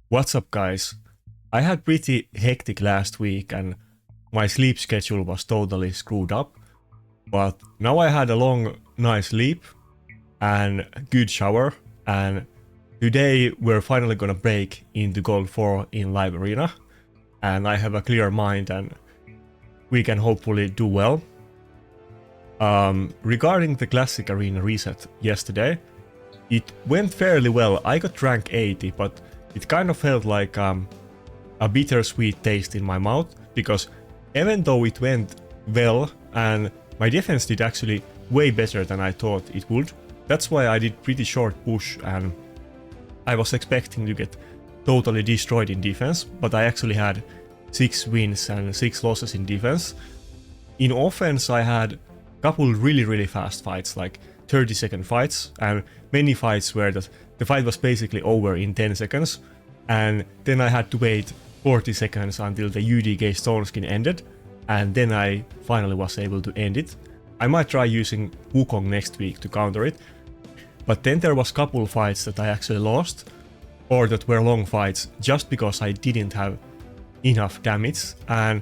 What's up, guys? I had pretty hectic last week and my sleep schedule was totally screwed up, but now I had a long, nice sleep and good shower, and today we're finally gonna break into Gold 4 in live arena, and I have a clear mind and we can hopefully do well. Regarding the classic arena reset yesterday, it went fairly well. I got rank 80, but it kind of felt like a bittersweet taste in my mouth, because even though it went well and my defense did actually way better than I thought it would, that's why I did pretty short push and I was expecting to get totally destroyed in defense, but I actually had 6 wins and 6 losses in defense. In offense I had a couple really fast fights, like 30-second fights, and many fights where the fight was basically over in 10 seconds, and then I had to wait 40 seconds until the UDK stone skin ended, and then I finally was able to end it. I might try using Wukong next week to counter it, but then there was couple fights that I actually lost, or that were long fights, just because I didn't have enough damage, and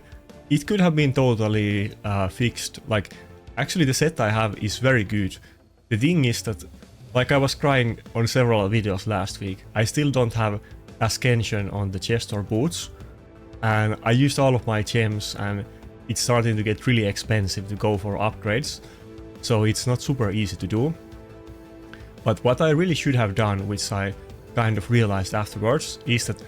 it could have been totally fixed. Like, actually the set I have is very good. The thing is that, like I was crying on several videos last week, I still don't have Ascension on the chest or boots, and I used all of my gems and it's starting to get really expensive to go for upgrades, so it's not super easy to do. But what I really should have done, which I kind of realized afterwards, is that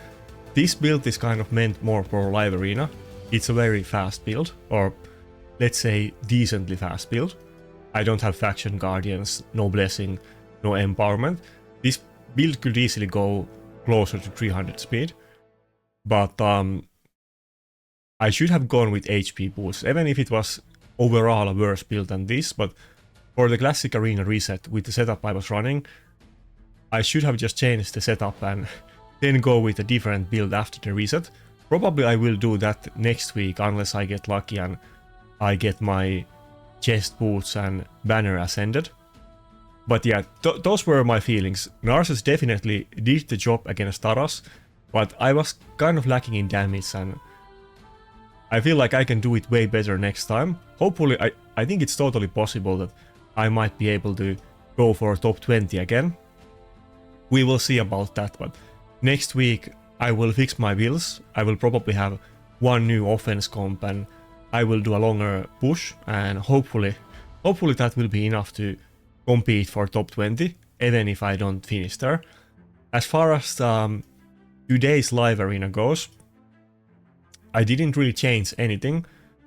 this build is kind of meant more for live arena. It's a very fast build, or let's say decently fast build. I don't have faction guardians, no blessing, no empowerment. This build could easily go closer to 300 speed, but I should have gone with HP boost, even if it was overall a worse build than this. But for the classic arena reset, with the setup I was running, I should have just changed the setup and then go with a different build after the reset. Probably I will do that next week, unless I get lucky and I get my chest boots and banner ascended. But yeah, those were my feelings. Narses definitely did the job against Taras, but I was kind of lacking in damage, and I feel like I can do it way better next time. Hopefully, I think it's totally possible that I might be able to go for top 20 again. We will see about that, but next week I will fix my builds. I will probably have one new offense comp and I will do a longer push, and hopefully that will be enough to compete for top 20, even if I don't finish there. As far as today's live arena goes, I didn't really change anything,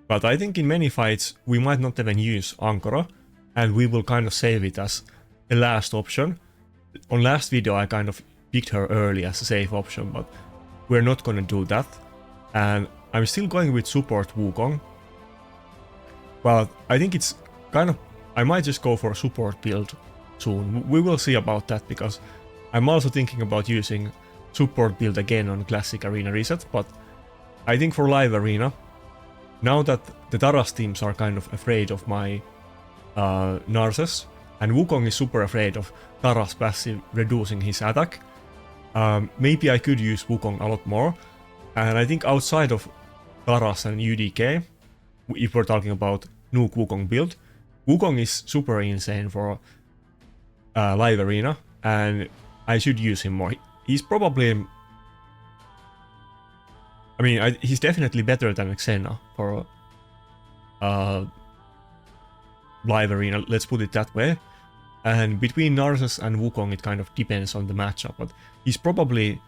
but I think in many fights we might not even use Ankara, and we will kind of save it as the last option. On last video I kind of picked her early as a safe option, but we're not gonna do that, and I'm still going with support Wukong. But I think it's kind of, I might just go for a support build soon. We will see about that, because I'm also thinking about using support build again on classic arena reset. But I think for live arena, now that the Taras teams are kind of afraid of my Narses, and Wukong is super afraid of Taras passive reducing his attack, maybe I could use Wukong a lot more. And I think outside of Taras and UDK, if we're talking about Nuke Wukong build, Wukong is super insane for live arena, and I should use him more. He's probably, I mean, he's definitely better than Xena for live arena, let's put it that way. And between Narses and Wukong it kind of depends on the matchup, but he's probably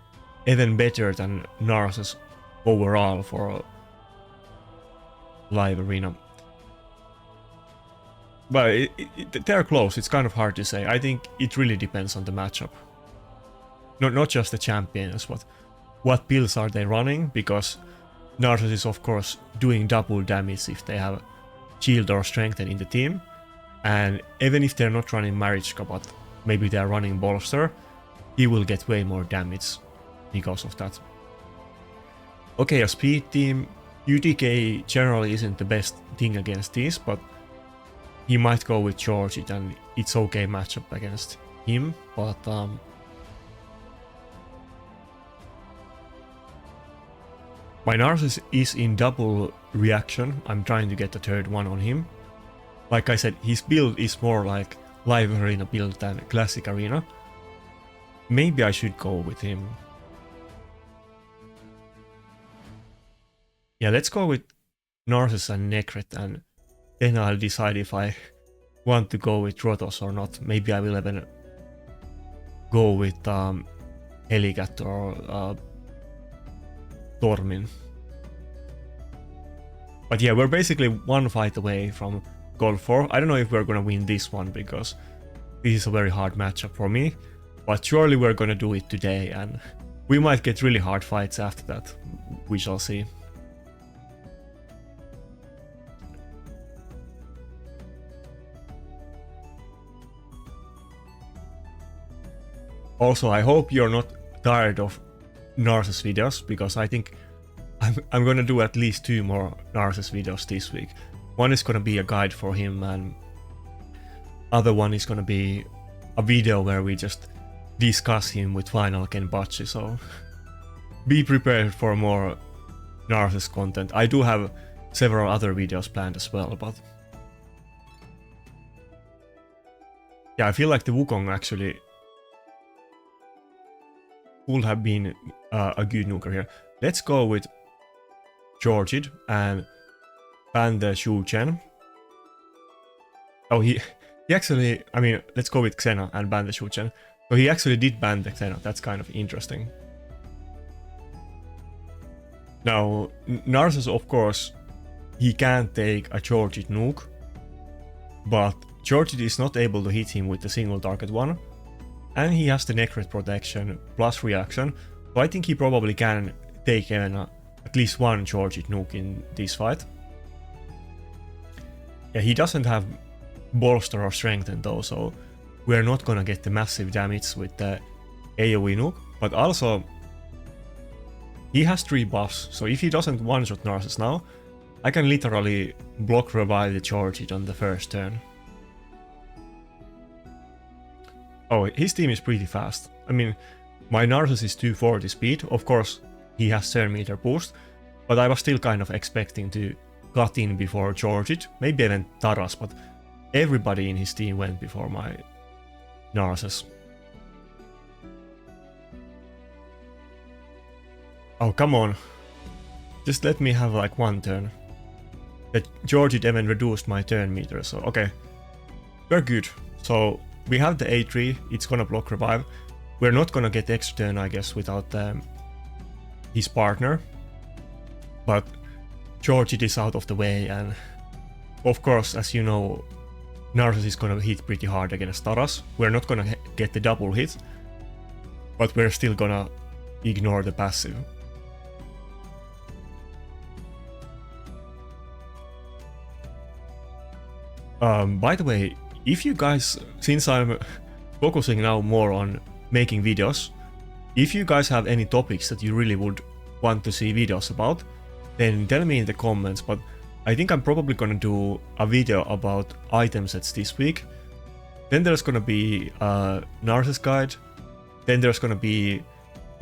even better than Narses overall for live arena. But they're close, it's kind of hard to say. I think it really depends on the matchup. Not just the champions, but what builds are they running, because Narses is of course doing double damage if they have shield or strengthen in the team. And even if they're not running Marichka, but maybe they're running Bolster, he will get way more damage because of that. Okay, a speed team, UDK generally isn't the best thing against this, but he might go with Georgie and it's okay matchup against him. But My Narcissus is in double reaction. I'm trying to get the third one on him. Like I said, his build is more like live arena build than classic arena. Maybe I should go with him. Yeah, let's go with Narcissus and Necret, and then I'll decide if I want to go with Rotos or not. Maybe I will even go with Helicat or Tormin. But yeah, we're basically one fight away from Gold4. I don't know if we're gonna win this one because this is a very hard matchup for me. But surely we're gonna do it today, and we might get really hard fights after that. We shall see. Also, I hope you're not tired of Narcissus videos, because I think I'm gonna do at least 2 more Narcissus videos this week. One is gonna be a guide for him, and other one is gonna be a video where we just discuss him with final Kenpachi, so be prepared for more Narcissus content. I do have several other videos planned as well, but yeah, I feel like the Wukong actually would have been a good nuker here. Let's go with Georgid and ban the Shu Chen. Oh, he actually, I mean, let's go with Xena and ban the Shu Chen. So he actually did ban the Xena. That's kind of interesting. Now, Narcissus, of course, he can't take a Georgid nuke, but Georgid is not able to hit him with the single target one. And he has the Necret protection plus reaction, so I think he probably can take even at least one Georgid nuke in this fight. Yeah, he doesn't have bolster or strengthen though, so we're not gonna get the massive damage with the AoE nuke, but also he has 3 buffs, so if he doesn't one-shot Narcissus now, I can literally block revive the Georgid on the first turn. Oh, his team is pretty fast. I mean, my Narcissus is 240 speed, of course he has 10 meter boost, but I was still kind of expecting to cut in before Georgid, maybe even Taras, but everybody in his team went before my Narcissus. Oh, come on. Just let me have like 1 turn. That Georgid even reduced my turn meter, so okay. We're good. So we have the A3, it's gonna block revive. We're not gonna get extra turn, I guess, without his partner. But Georgid is out of the way, and of course, as you know, Narcissus is gonna hit pretty hard against Taras. We're not gonna get the double hit, but we're still gonna ignore the passive. By the way, if you guys, since I'm focusing now more on making videos, if you guys have any topics that you really would want to see videos about, then tell me in the comments, but I think I'm probably gonna do a video about item sets this week. Then there's gonna be a Narcissus guide, then there's gonna be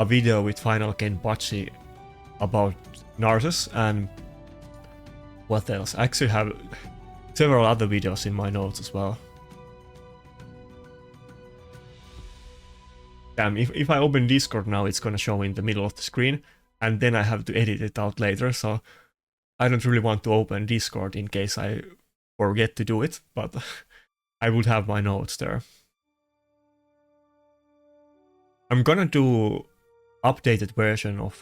a video with final Kenpachi about Narcissus, and what else? I actually have several other videos in my notes as well. Damn, if I open Discord now, it's gonna show in the middle of the screen, and then I have to edit it out later, so I don't really want to open Discord in case I forget to do it, but I would have my notes there. I'm gonna do updated version of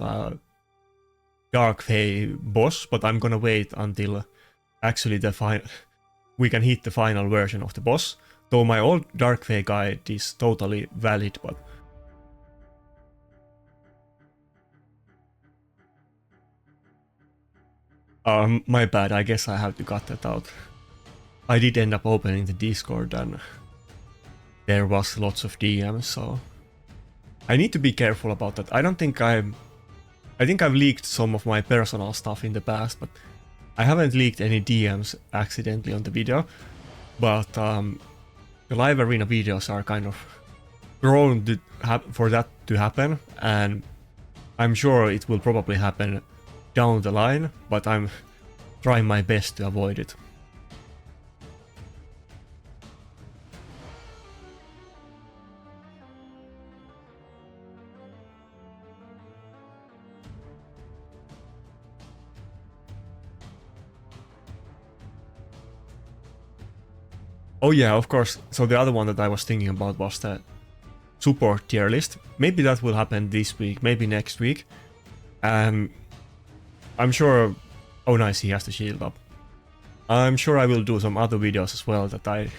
Dark Fae boss, but I'm gonna wait until actually we can hit the final version of the boss. Though my old Dark Fae guide is totally valid, but my bad, I guess I have to cut that out. I did end up opening the Discord and there was lots of DMs, so I need to be careful about that. I think I've leaked some of my personal stuff in the past, but I haven't leaked any DMs accidentally on the video. But the live arena videos are kind of prone for that to happen, and I'm sure it will probably happen down the line, but I'm trying my best to avoid it. Oh yeah, of course. So the other one that I was thinking about was the support tier list. Maybe that will happen this week, maybe next week. I'm sure... Oh nice, he has the shield up. I'm sure I will do some other videos as well that I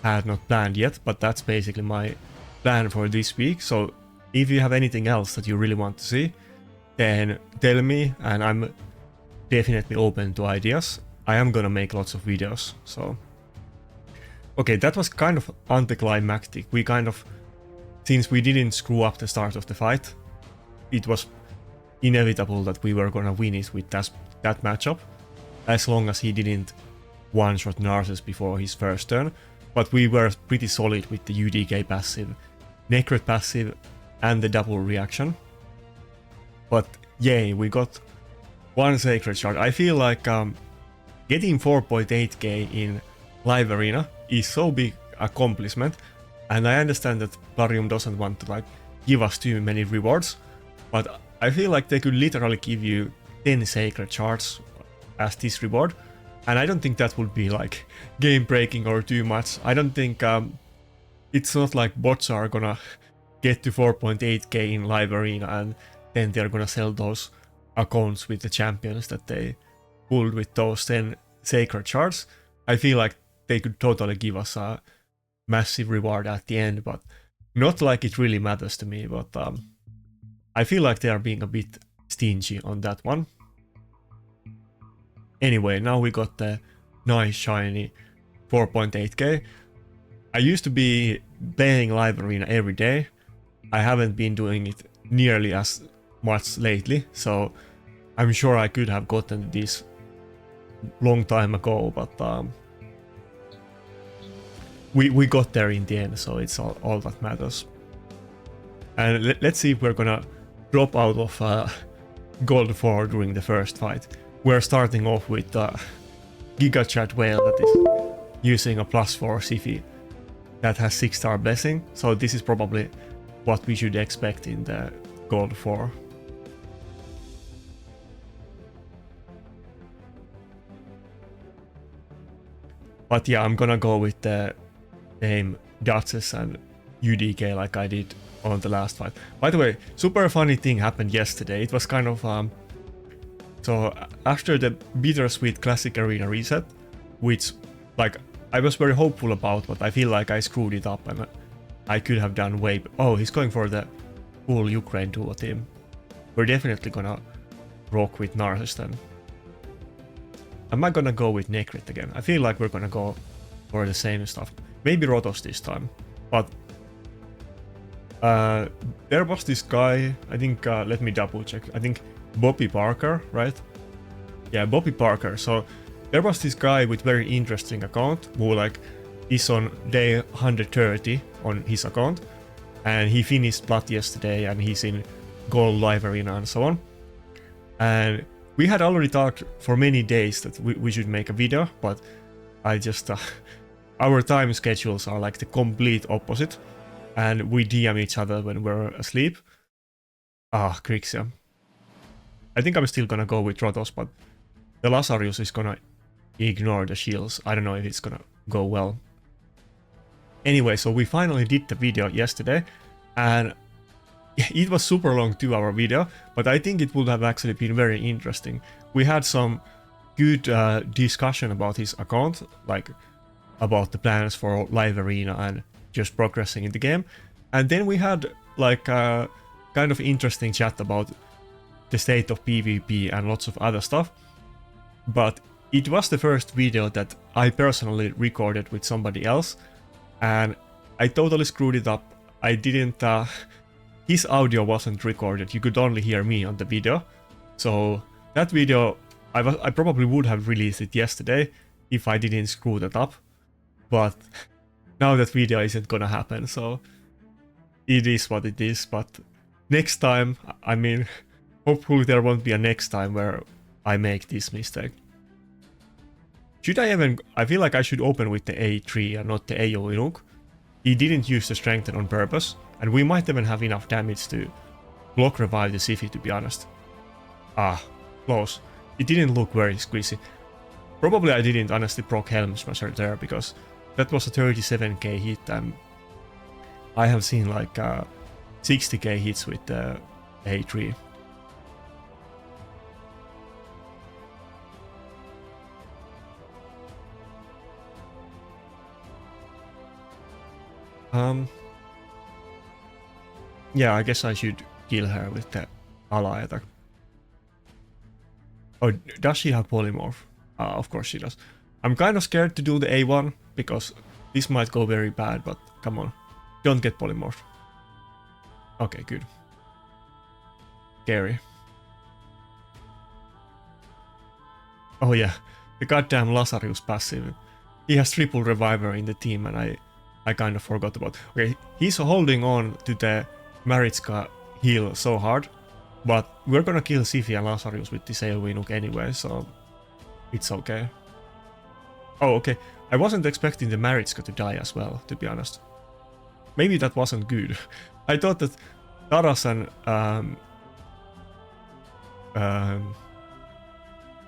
had not planned yet, but that's basically my plan for this week. So if you have anything else that you really want to see, then tell me, and I'm definitely open to ideas. I am gonna make lots of videos, so... Okay, that was kind of anticlimactic. We kind of... Since we didn't screw up the start of the fight, it was inevitable that we were gonna win it with that matchup, as long as he didn't one-shot Narcissus before his first turn. But we were pretty solid with the UDK passive, Necret passive, and the double reaction. But yay, we got one Sacred Shard. I feel like getting 4.8k in live arena is so big accomplishment, and I understand that Plarium doesn't want to like give us too many rewards, but I feel like they could literally give you 10 Sacred Shards as this reward, and I don't think that would be like game breaking or too much. I don't think it's not like bots are gonna get to 4.8k in live arena and then they're gonna sell those accounts with the champions that they pulled with those 10 Sacred Shards. I feel like they could totally give us a massive reward at the end, but not like it really matters to me. But I feel like they are being a bit stingy on that one. Anyway, now we got the nice shiny 4.8k. I used to be playing live arena every day. I haven't been doing it nearly as much lately, so I'm sure I could have gotten this long time ago, but we got there in the end, so it's all that matters. And let's see if we're gonna drop out of Gold4 during the first fight. We're starting off with Giga Chat Whale that is using a +4 Siphi that has 6-star blessing, so this is probably what we should expect in the Gold4. But yeah, I'm gonna go with the same Duchess and UDK like I did on the last fight. By the way, super funny thing happened yesterday. It was kind of so after the bittersweet classic arena reset, which like I was very hopeful about, but I feel like I screwed it up and I could have done way. Oh, he's going for the full Ukraine duo team. We're definitely gonna rock with Narcissus then. Am I gonna go with Necret again? I feel like we're gonna go for the same stuff. Maybe Rotos this time. But there was this guy, I think, let me double check. I think Bobby Parker, right? Yeah, Bobby Parker. So there was this guy with very interesting account who like is on day 130 on his account. And he finished Plat yesterday and he's in Gold Live Arena and so on. And we had already talked for many days that we should make a video, but I just... our time schedules are like the complete opposite, and we DM each other when we're asleep. Ah, Grixia. I think I'm still gonna go with Rotos, but the Lazarus is gonna ignore the shields. I don't know if it's gonna go well. Anyway, so we finally did the video yesterday, and it was super long 2-hour video, but I think it would have actually been very interesting. We had some good discussion about his account, like about the plans for live arena and just progressing in the game. And then we had like a kind of interesting chat about the state of PvP and lots of other stuff. But it was the first video that I personally recorded with somebody else, and I totally screwed it up. I didn't... his audio wasn't recorded, you could only hear me on the video. So that video, I probably would have released it yesterday if I didn't screw that up. But now that video isn't gonna happen, so it is what it is. But next time, I mean, Hopefully there won't be a next time where I make this mistake. Should I even... I feel like I should open with the A3 and not the AO Inuk. He didn't use the strengthen on purpose, and we might even have enough damage to block revive the Siphi, to be honest. Ah, close. It didn't look very squeezy. Probably I didn't honestly proc Helm Smasher there, because that was a 37k hit, and I have seen like 60k hits with the A3. Yeah, I guess I should kill her with the ally attack. Oh, does she have polymorph? Of course she does. I'm kind of scared to do the A1, because this might go very bad, but come on. Don't get polymorph. Okay, good. Scary. Oh yeah, the goddamn Lazarus passive. He has triple reviver in the team, and I kind of forgot about. Okay, he's holding on to the Maritzka heal so hard, but we're gonna kill Siphi and Lazarus with this AoE nuke anyway, so it's okay. Oh, okay. I wasn't expecting the Maritzka to die as well, to be honest. Maybe that wasn't good. I thought that Taras and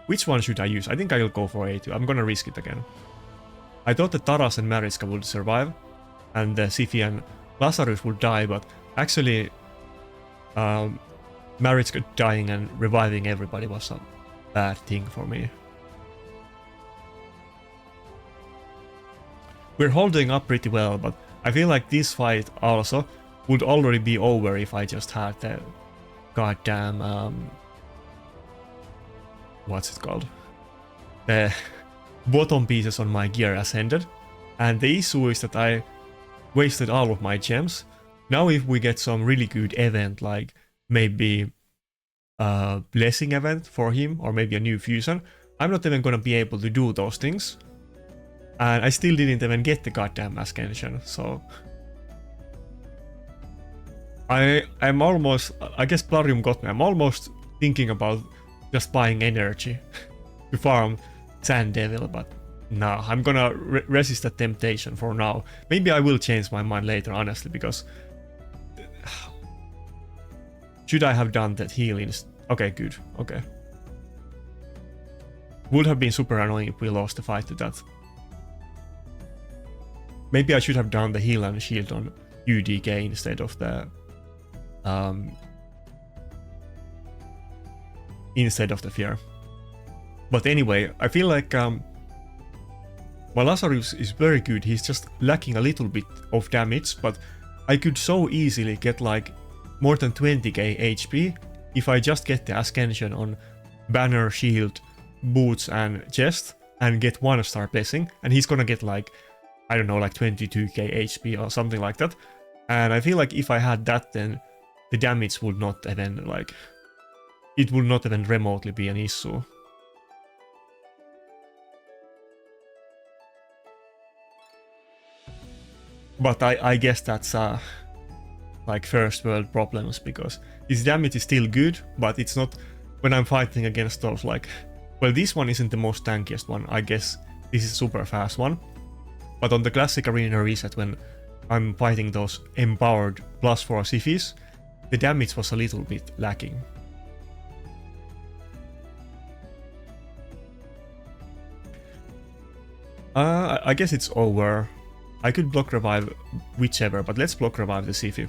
which one should I use? I think I'll go for A2. I'm gonna risk it again. I thought that Taras and Maritzka would survive, and Siphi and Lazarus would die, but actually Maritzka dying and reviving everybody was a bad thing for me. We're holding up pretty well, but I feel like this fight also would already be over if I just had the goddamn what's it called? The bottom pieces on my gear ascended. And the issue is that I wasted all of my gems. Now if we get some really good event, like maybe a blessing event for him, or maybe a new fusion, I'm not even gonna be able to do those things. And I still didn't even get the goddamn Ascension, so... I'm almost... I guess Plarium got me. I'm almost thinking about just buying energy to farm Sand Devil, but no, I'm gonna resist that temptation for now. Maybe I will change my mind later, honestly, because... Should I have done that healing? Okay, good, okay. Would have been super annoying if we lost the fight to that. Maybe I should have done the heal and shield on UDK instead of the... instead of the fear. But anyway, I feel like my Lazarus is very good. He's just lacking a little bit of damage, but I could so easily get like more than 20k HP if I just get the Ascension on banner, shield, boots and chest and get 1-star blessing, and he's gonna get like, I don't know, like 22k HP or something like that. And I feel like if I had that, then the damage would not even like... It would not even remotely be an issue. But I guess that's like first world problems, because his damage is still good, but it's not when I'm fighting against those like... Well, this one isn't the most tankiest one, I guess this is a super fast one. But on the classic arena reset, when I'm fighting those empowered +4 Siphis, the damage was a little bit lacking. I guess it's over. I could block revive whichever, but let's block revive the Siphi.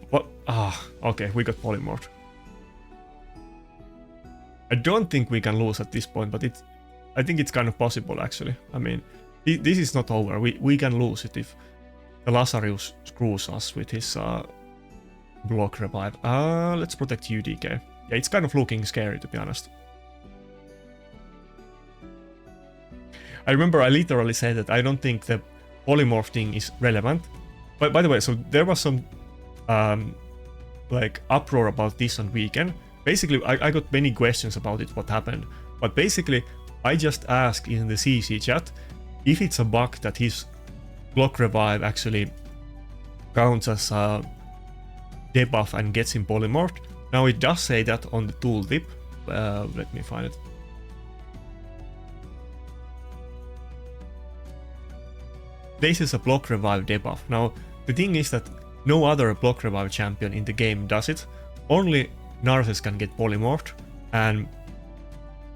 What? Okay, we got polymorph. I don't think we can lose at this point, but I think it's kind of possible actually. I mean, this is not over. We can lose it if the Lazarus screws us with his block revive. Let's protect UDK. Yeah, it's kind of looking scary, to be honest. I remember I literally said that I don't think the polymorph thing is relevant. But by the way, so there was some like uproar about this on weekend. Basically, I got many questions about it, what happened. But basically, I just asked in the CC chat if it's a bug that his block revive actually counts as a debuff and gets him polymorphed. Now it does say that on the tooltip. Let me find it. This is a block revive debuff. Now the thing is that no other block revive champion in the game does it. Only Narses can get polymorphed, and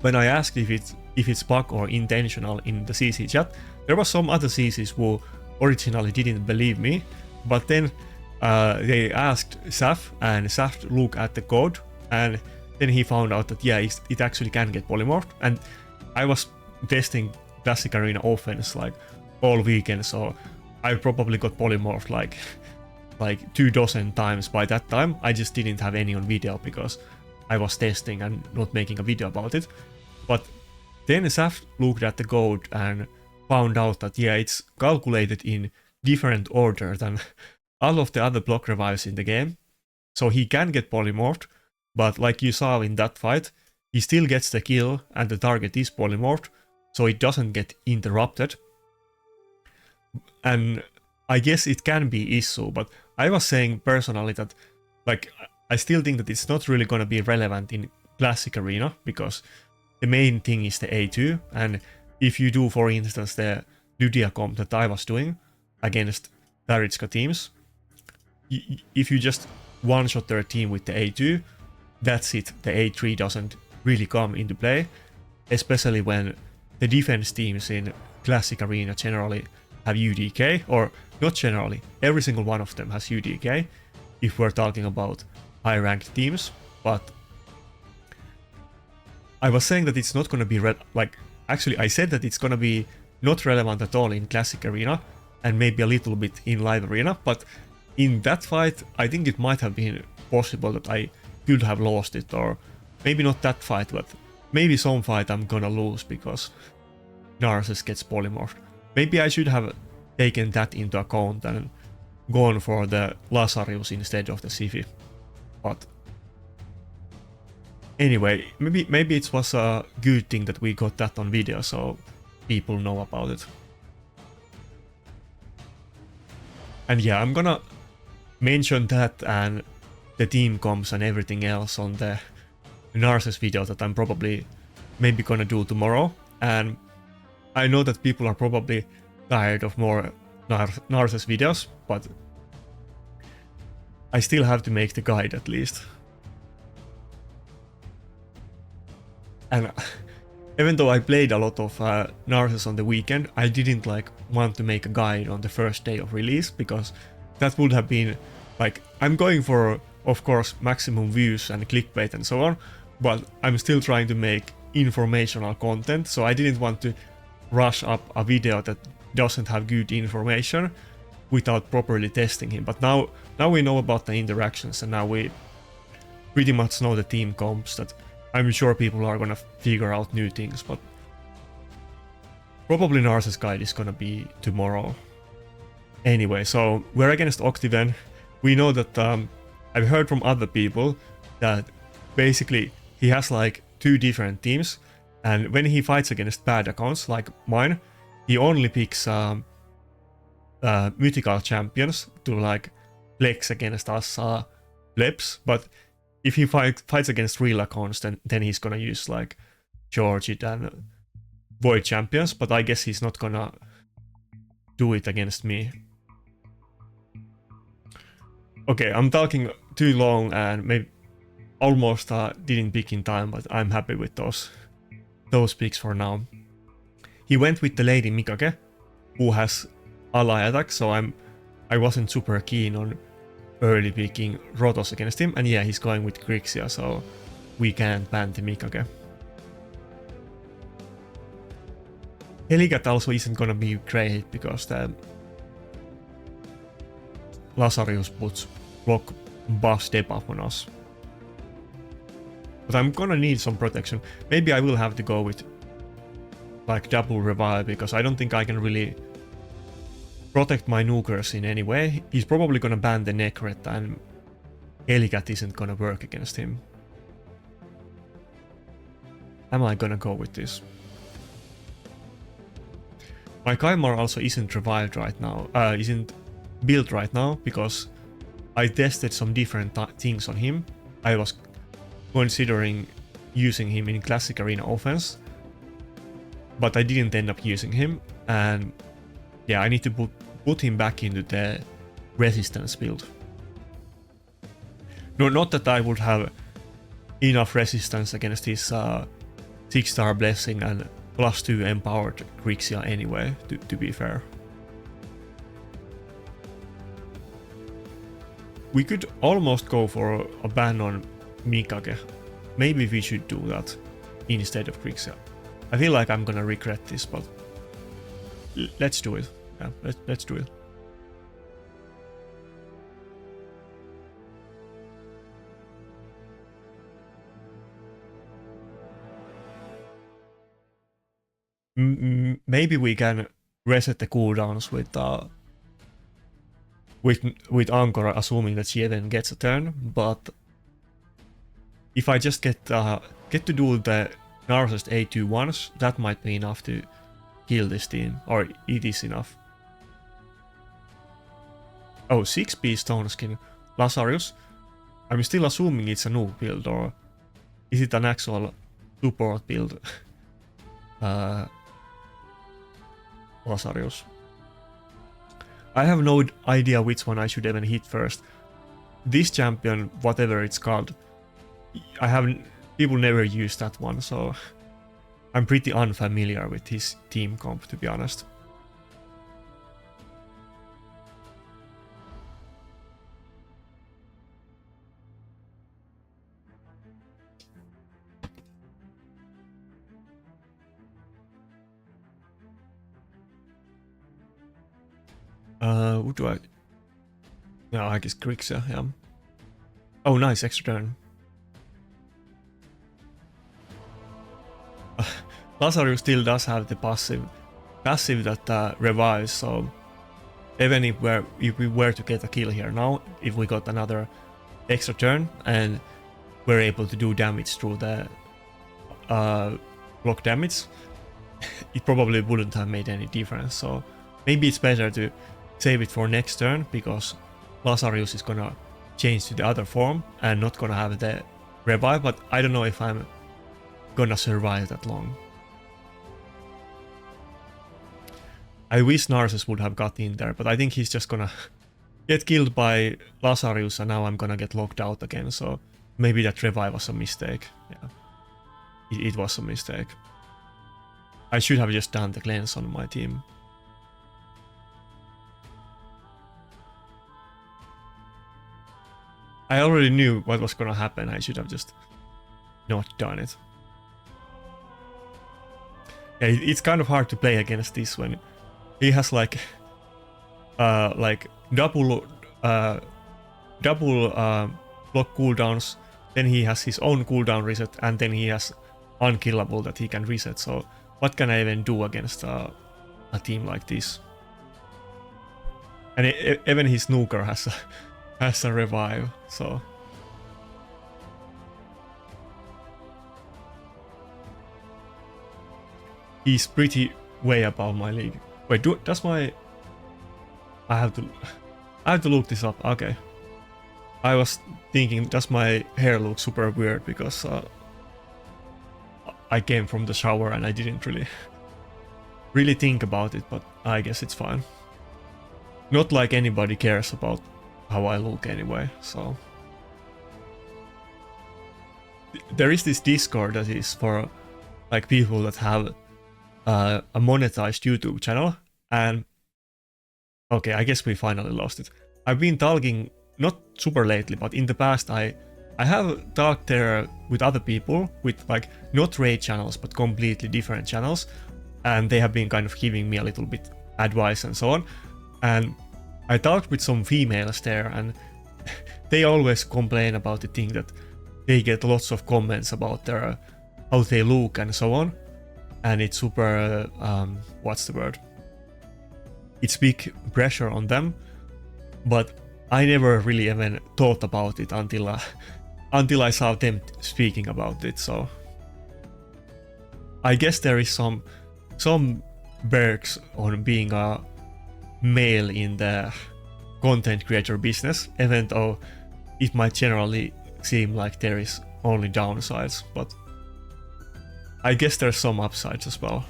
when I asked if it's bug or intentional in the CC chat, there was some other CCs who originally didn't believe me, but then they asked Saf, and Saf looked at the code, and then he found out that yeah, it actually can get polymorphed. And I was testing Classic Arena offense like all weekend, so I probably got polymorphed like 24 times by that time. I just didn't have any on video because I was testing and not making a video about it. But then Saf looked at the code and found out that yeah, it's calculated in different order than all of the other block revives in the game. So he can get polymorphed, but like you saw in that fight, he still gets the kill and the target is polymorphed, so it doesn't get interrupted. And I guess it can be issue, but I was saying personally that like I still think that it's not really gonna be relevant in Classic Arena because the main thing is the A2, and if you do, for instance, the Lydia comp that I was doing against Taritska teams, if you just one-shot their team with the A2, that's it. The A3 doesn't really come into play, especially when the defense teams in Classic Arena generally have UDK, or not generally, every single one of them has UDK, if we're talking about high-ranked teams. But I was saying that it's not gonna be actually I said that it's gonna be not relevant at all in Classic Arena, and maybe a little bit in Live Arena, but in that fight, I think it might have been possible that I could have lost it, or maybe not that fight, but maybe some fight I'm gonna lose because Narses gets polymorphed. Maybe I should have taken that into account and gone for the Lazarus instead of the Sifi. But anyway, maybe it was a good thing that we got that on video, so people know about it. And yeah, I'm gonna mention that and the team comps and everything else on the Narses video that I'm probably maybe gonna do tomorrow. And I know that people are probably tired of more Narses videos, but I still have to make the guide at least. And even though I played a lot of Narses on the weekend, I didn't want to make a guide on the first day of release, because that would have been I'm going for, of course, maximum views and clickbait and so on, but I'm still trying to make informational content, so I didn't want to rush up a video that doesn't have good information without properly testing him. But now we know about the interactions, and now we pretty much know the team comps that I'm sure people are gonna figure out new things, but probably Narses guide is gonna be tomorrow. Anyway, so we're against Octiven. We know that I've heard from other people that basically he has two different teams, and when he fights against bad accounts like mine, he only picks mythical champions to flex against us plebs, but if he fights against real accounts, then he's gonna use Georgid and Void champions, but I guess he's not gonna do it against me. Okay, I'm talking too long and maybe almost didn't pick in time, but I'm happy with those picks for now. He went with the Lady Mikage, who has ally attack, so I wasn't super keen on early picking Rotos against him, and yeah, he's going with Grixia, so we can't ban the Mikage. Helicat also isn't gonna be great because the Lazarus puts block buff debuff on us. But I'm gonna need some protection. Maybe I will have to go with double revive, because I don't think I can really protect my nukers in any way. He's probably gonna ban the Necret, and Helicat isn't gonna work against him. Am I gonna go with this? My Kaimar also isn't revived right now, isn't build right now because I tested some different things on him. I was considering using him in classic arena offense, but I didn't end up using him, and yeah, I need to put him back into the resistance build. No, not that I would have enough resistance against his 6-star blessing and +2 empowered Grixia anyway, to be fair. We could almost go for a ban on Mikage. Maybe we should do that instead of Grixia. I feel like I'm gonna regret this, but let's do it. Yeah, let's do it. Maybe we can reset the cooldowns with Ankora, assuming that she even gets a turn. But if I just get to do the Narcissist A2 once, that might be enough to kill this team, or it is enough. Oh, 6-piece stone skin Lazarus. I'm still assuming it's a nuke build, or is it an actual support build? Lazarus. I have no idea which one I should even hit first. This champion, whatever it's called, people never use that one, so I'm pretty unfamiliar with his team comp, to be honest. What do I... No, I guess Grixia, yeah. Oh, nice, extra turn. Lazarus still does have the passive that revives, so even if we were to get a kill here now, if we got another extra turn and we're able to do damage through the block damage, it probably wouldn't have made any difference, so maybe it's better to save it for next turn, because Lazarus is gonna change to the other form and not gonna have the revive, but I don't know if I'm gonna survive that long. I wish Narcissus would have got in there, but I think he's just gonna get killed by Lazarus and now I'm gonna get locked out again, so maybe that revive was a mistake. Yeah, it was a mistake. I should have just done the cleanse on my team. I already knew what was gonna happen, I should have just not done it. Yeah, it's kind of hard to play against this when he has like double block cooldowns, then he has his own cooldown reset, and then he has unkillable that he can reset, so what can I even do against a team like this? And even his snooker has a revive, so... He's pretty way above my league. Wait, does my... I have to look this up, okay. I was thinking, does my hair look super weird because I came from the shower and I didn't really think about it, but I guess it's fine. Not like anybody cares about how I look anyway, so... There is this Discord that is for like people that have a monetized YouTube channel, and okay, I guess we finally lost it. I've been talking, not super lately, but in the past I have talked there with other people with like not raid channels but completely different channels, and they have been kind of giving me a little bit advice and so on. And I talked with some females there, and they always complain about the thing that they get lots of comments about their how they look and so on, and it's super what's the word? It's big pressure on them, but I never really even thought about it until I saw them speaking about it. So I guess there is some perks on being a male in the content creator business, even though it might generally seem like there is only downsides, but I guess there's some upsides as well.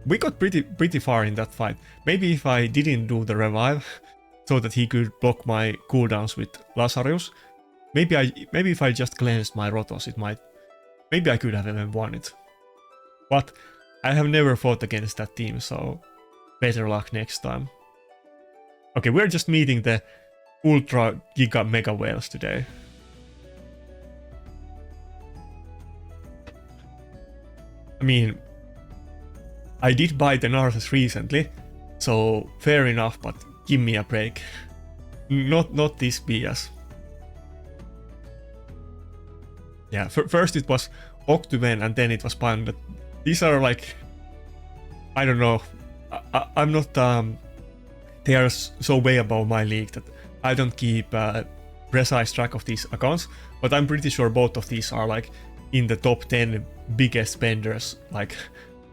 We got pretty far in that fight. Maybe if I didn't do the revive so that he could block my cooldowns with Lazarus, maybe if I just cleansed my Rotos, it might, maybe I could have even won it. But I have never fought against that team, so better luck next time. Okay, we're just meeting the Ultra Giga Mega Whales today. I mean, I did buy the Narses recently, so fair enough, but give me a break. Not this BS. Yeah, first it was Octuven and then it was Panda. These are like, I don't know, I'm not, they are so way above my league that I don't keep precise track of these accounts, but I'm pretty sure both of these are like in the top 10 biggest spenders like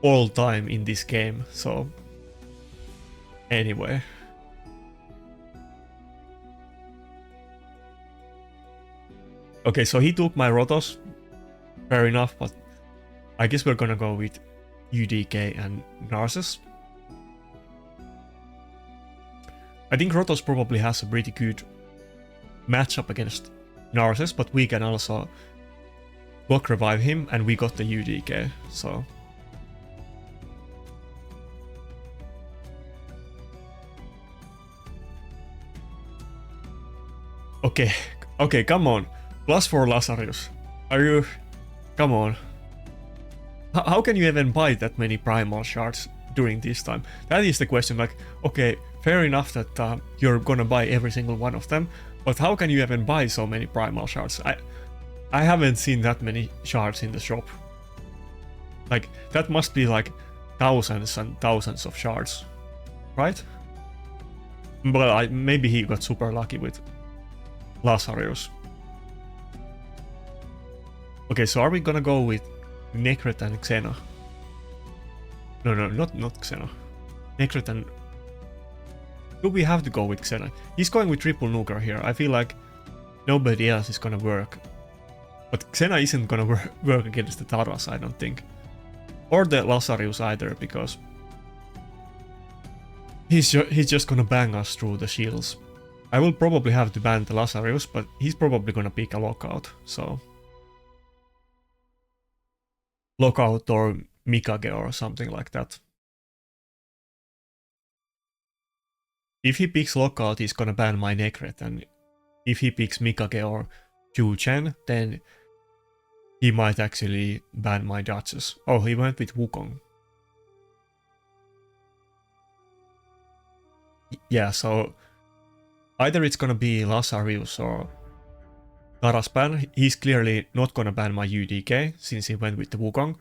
all time in this game, so anyway. Okay, so he took my Rotos, fair enough, but I guess we're gonna go with UDK and Narses. I think Rotos probably has a pretty good matchup against Narses, but we can also block revive him, and we got the UDK, so... Okay, come on. +4 Lazarus. Are you... Come on. How can you even buy that many primal shards during this time? That is the question, like, okay, fair enough that you're gonna buy every single one of them, but how can you even buy so many primal shards? I haven't seen that many shards in the shop. Like, that must be like thousands and thousands of shards, right? But maybe he got super lucky with Lazarus. Okay, so are we gonna go with Necret and Xena? No, not Xena. Necret and... Do we have to go with Xena? He's going with triple nuker here. I feel like nobody else is gonna work. But Xena isn't gonna work against the Taras, I don't think. Or the Lazarus either, because he's just gonna bang us through the shields. I will probably have to ban the Lazarus, but he's probably gonna pick a lockout, so... Lockout or Mikage or something like that. If he picks lockout, he's gonna ban my Necret, and if he picks Mikage or Chu-Chen, then he might actually ban my Duchess. Oh, he went with Wukong. Yeah, so either it's gonna be Lazarus or Taras ban. He's clearly not gonna ban my UDK since he went with the Wukong.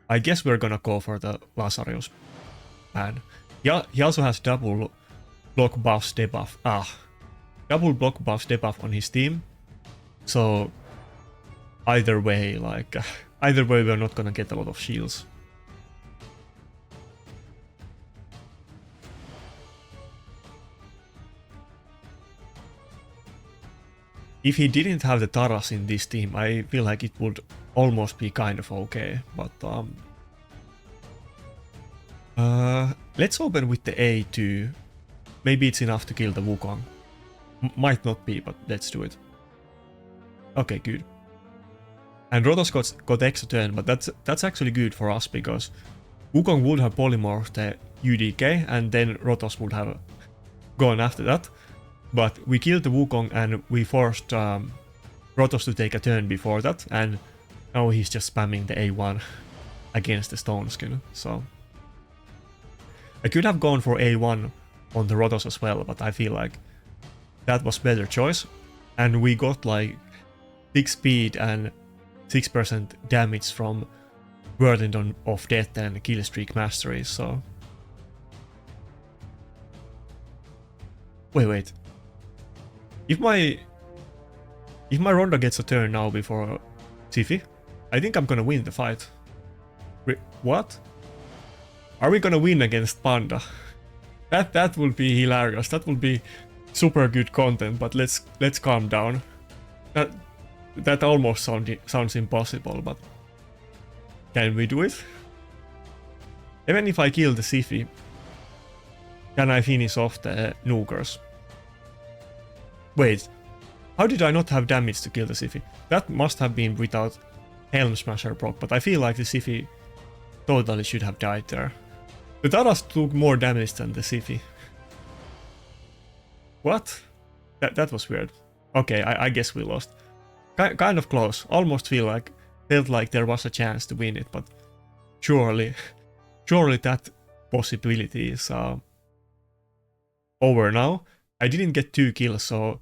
I guess we're gonna go for the Lazarus ban. Yeah, he also has double block buffs debuff. Double block buffs debuff on his team. So either way, like either way, we're not gonna get a lot of shields. If he didn't have the Taras in this team, I feel like it would almost be kind of okay, but let's open with the A2. Maybe it's enough to kill the Wukong. Might not be, but let's do it. Okay, good. And Rotos got extra turn, but that's actually good for us, because Wukong would have polymorphed the UDK, and then Rotos would have gone after that. But we killed the Wukong and we forced Rotos to take a turn before that, and now he's just spamming the A1 against the Stone Skin, so... I could have gone for A1 on the Rotos as well, but I feel like that was better choice, and we got like 6 speed and 6% damage from Whirlwind of Death and Killstreak Mastery, so... Wait. If my Ronda gets a turn now before Tiffy, I think I'm gonna win the fight. What? Are we gonna win against Panda? That would be hilarious. That would be super good content, but let's calm down. That almost sounds impossible, but can we do it? Even if I kill the Siphi, can I finish off the Noogers? Wait, how did I not have damage to kill the Siphi? That must have been without Helm Smasher proc, but I feel like the Siphi totally should have died there. The Taras took more damage than the Siphi. What? That was weird. Okay, I guess we lost. Kind of close. Almost felt like there was a chance to win it, but surely that possibility is over now. I didn't get 2 kills, so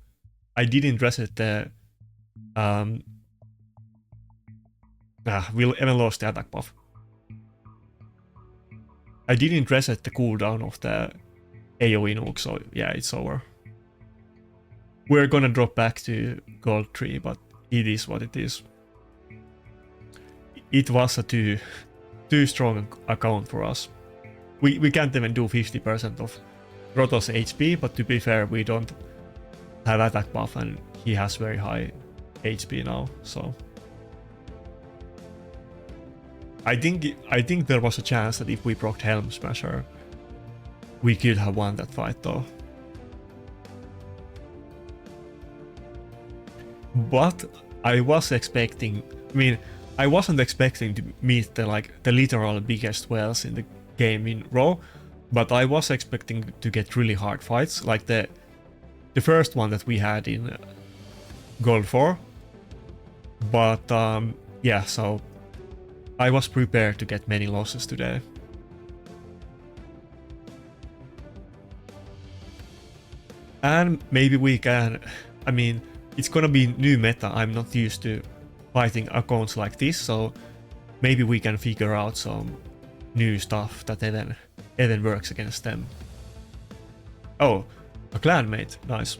I didn't reset the we even lost the attack buff. I didn't reset the cooldown of the AoE nuke, so yeah, it's over. We're gonna drop back to Gold 3, but it is what it is. It was a too strong account for us. We can't even do 50% of Roto's HP, but to be fair, we don't have attack buff and he has very high HP now, so I think there was a chance that if we procced Helm Smasher, we could have won that fight though. But I was expecting, I wasn't expecting to meet the literal biggest whales in the game in Raw, but I was expecting to get really hard fights, like the first one that we had in Gold 4. But yeah, so I was prepared to get many losses today. And maybe we can, it's gonna be new meta. I'm not used to fighting accounts like this, so maybe we can figure out some new stuff that even works against them. Oh, a clanmate, nice.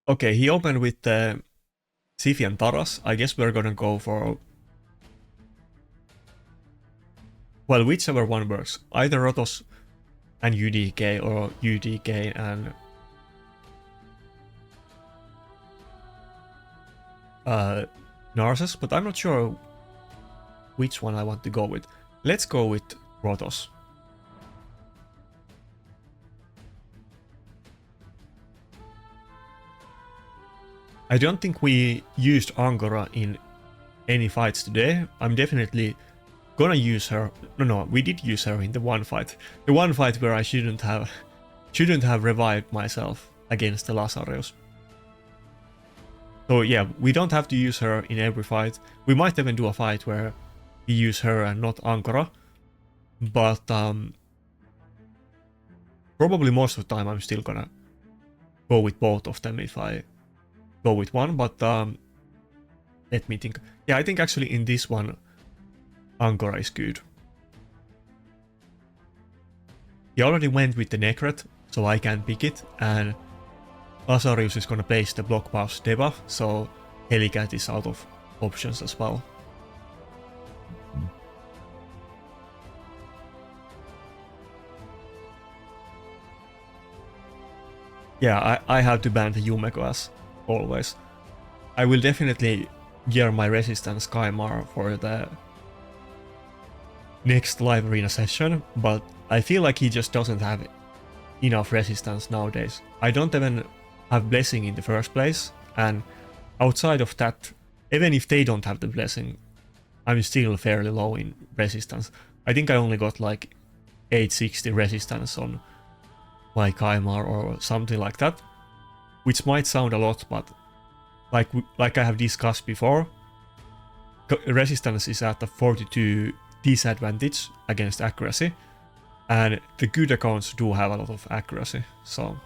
Okay, he opened with the Siphi and Taras. I guess we're gonna go for, well, whichever one works. Either Rotos and UDK or UDK and Narses, but I'm not sure which one I want to go with. Let's go with Rotos. I don't think we used Angora in any fights today. I'm definitely gonna use her. No, we did use her in the one fight. The one fight where I shouldn't have revived myself against the Lazarus. So yeah, we don't have to use her in every fight. We might even do a fight where we use her and not Angora. But probably most of the time I'm still gonna go with both of them if I go with one, but let me think. Yeah, I think actually in this one Angora is good. He already went with the Necret, so I can pick it, and Lazarus is gonna place the block buffs debuff, so Helicat is out of options as well. Yeah, I have to ban the Yumeko as always. I will definitely gear my resistance Kaimar for the next live arena session, but I feel like he just doesn't have enough resistance nowadays. I don't even have blessing in the first place, and outside of that, even if they don't have the blessing, I'm still fairly low in resistance. I think I only got like 860 resistance on my Kaimar or something like that, which might sound a lot, but like I have discussed before, resistance is at a 42 disadvantage against accuracy, And the good accounts do have a lot of accuracy, so...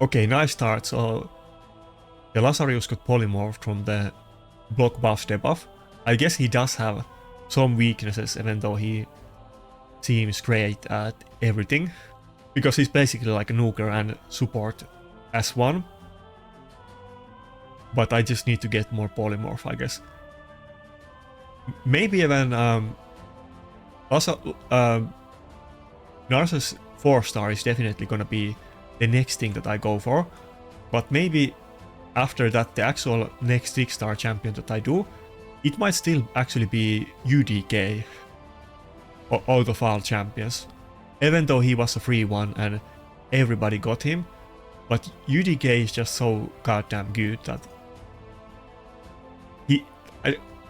Okay, nice start. So the Lazarus got polymorphed from the block buff debuff. I guess he does have some weaknesses, even though he seems great at everything. Because he's basically like a nuker and support as one. But I just need to get more polymorph, I guess. Maybe even also Narcissus 4-star is definitely gonna be the next thing that I go for. But maybe after that, the actual next 6-star champion that I do, it might still actually be UDK out of all champions. Even though he was a free one and everybody got him, but UDK is just so goddamn good that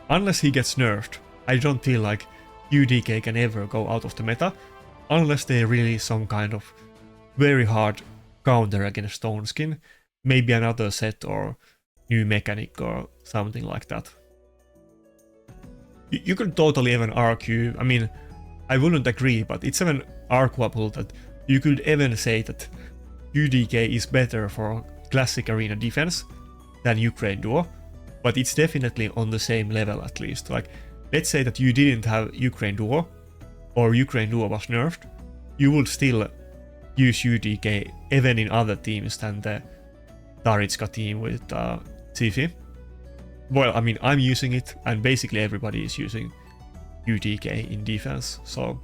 unless he gets nerfed, I don't feel like UDK can ever go out of the meta, unless they release some kind of very hard counter against Stone Skin, maybe another set or new mechanic or something like that. You could totally even argue, I mean, I wouldn't agree, but it's even arguable that you could even say that UDK is better for classic arena defense than Ukraine Duo, but it's definitely on the same level at least. Like, let's say that you didn't have Ukraine Duo, or Ukraine Duo was nerfed, you would still use UDK even in other teams than the Taritska team with Tifi. Well, I mean, I'm using it, and basically everybody is using UDK in defense, so...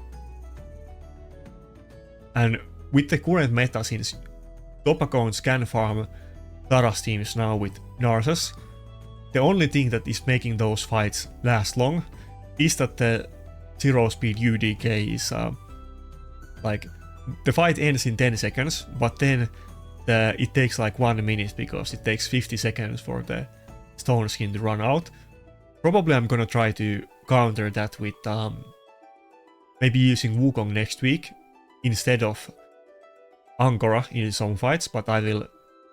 And with the current meta, since top accounts can farm Taras teams now with Narcissus, the only thing that is making those fights last long is that the 0-speed UDK is like... The fight ends in 10 seconds, but then it takes like 1 minute because it takes 50 seconds for the Stone Skin to run out. Probably I'm gonna try to counter that with maybe using Wukong next week instead of Angora in some fights, but I will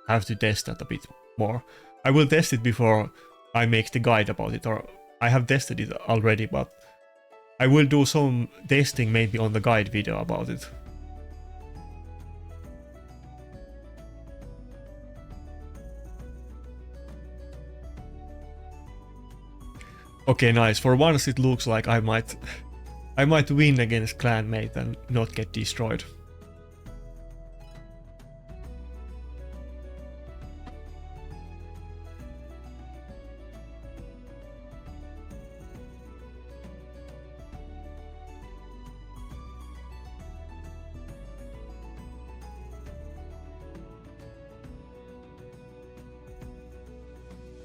have to test that a bit more. I will test it before I make the guide about it, or I have tested it already, but I will do some testing maybe on the guide video about it. Okay, nice. For once it looks like I might win against clanmate and not get destroyed.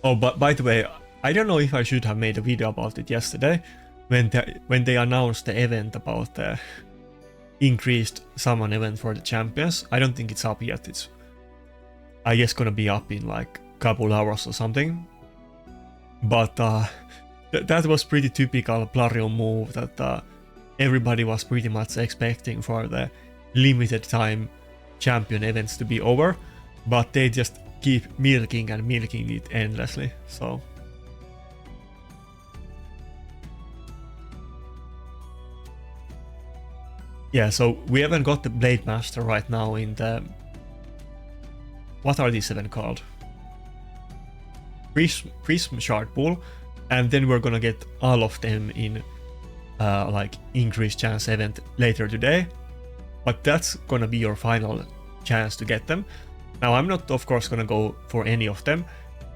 Oh, but by the way, I don't know if I should have made a video about it yesterday, when they announced the event about the increased summon event for the champions. I don't think it's up yet. It's, I guess, gonna be up in like a couple hours or something. But that was pretty typical Plarion move that everybody was pretty much expecting for the limited time champion events to be over, but they just keep milking and milking it endlessly, so... Yeah, so we haven't got the Blade Master right now in the... What are these even called? Prism Shard Pool, and then we're gonna get all of them in like increased chance event later today. But that's gonna be your final chance to get them. Now I'm not of course gonna go for any of them.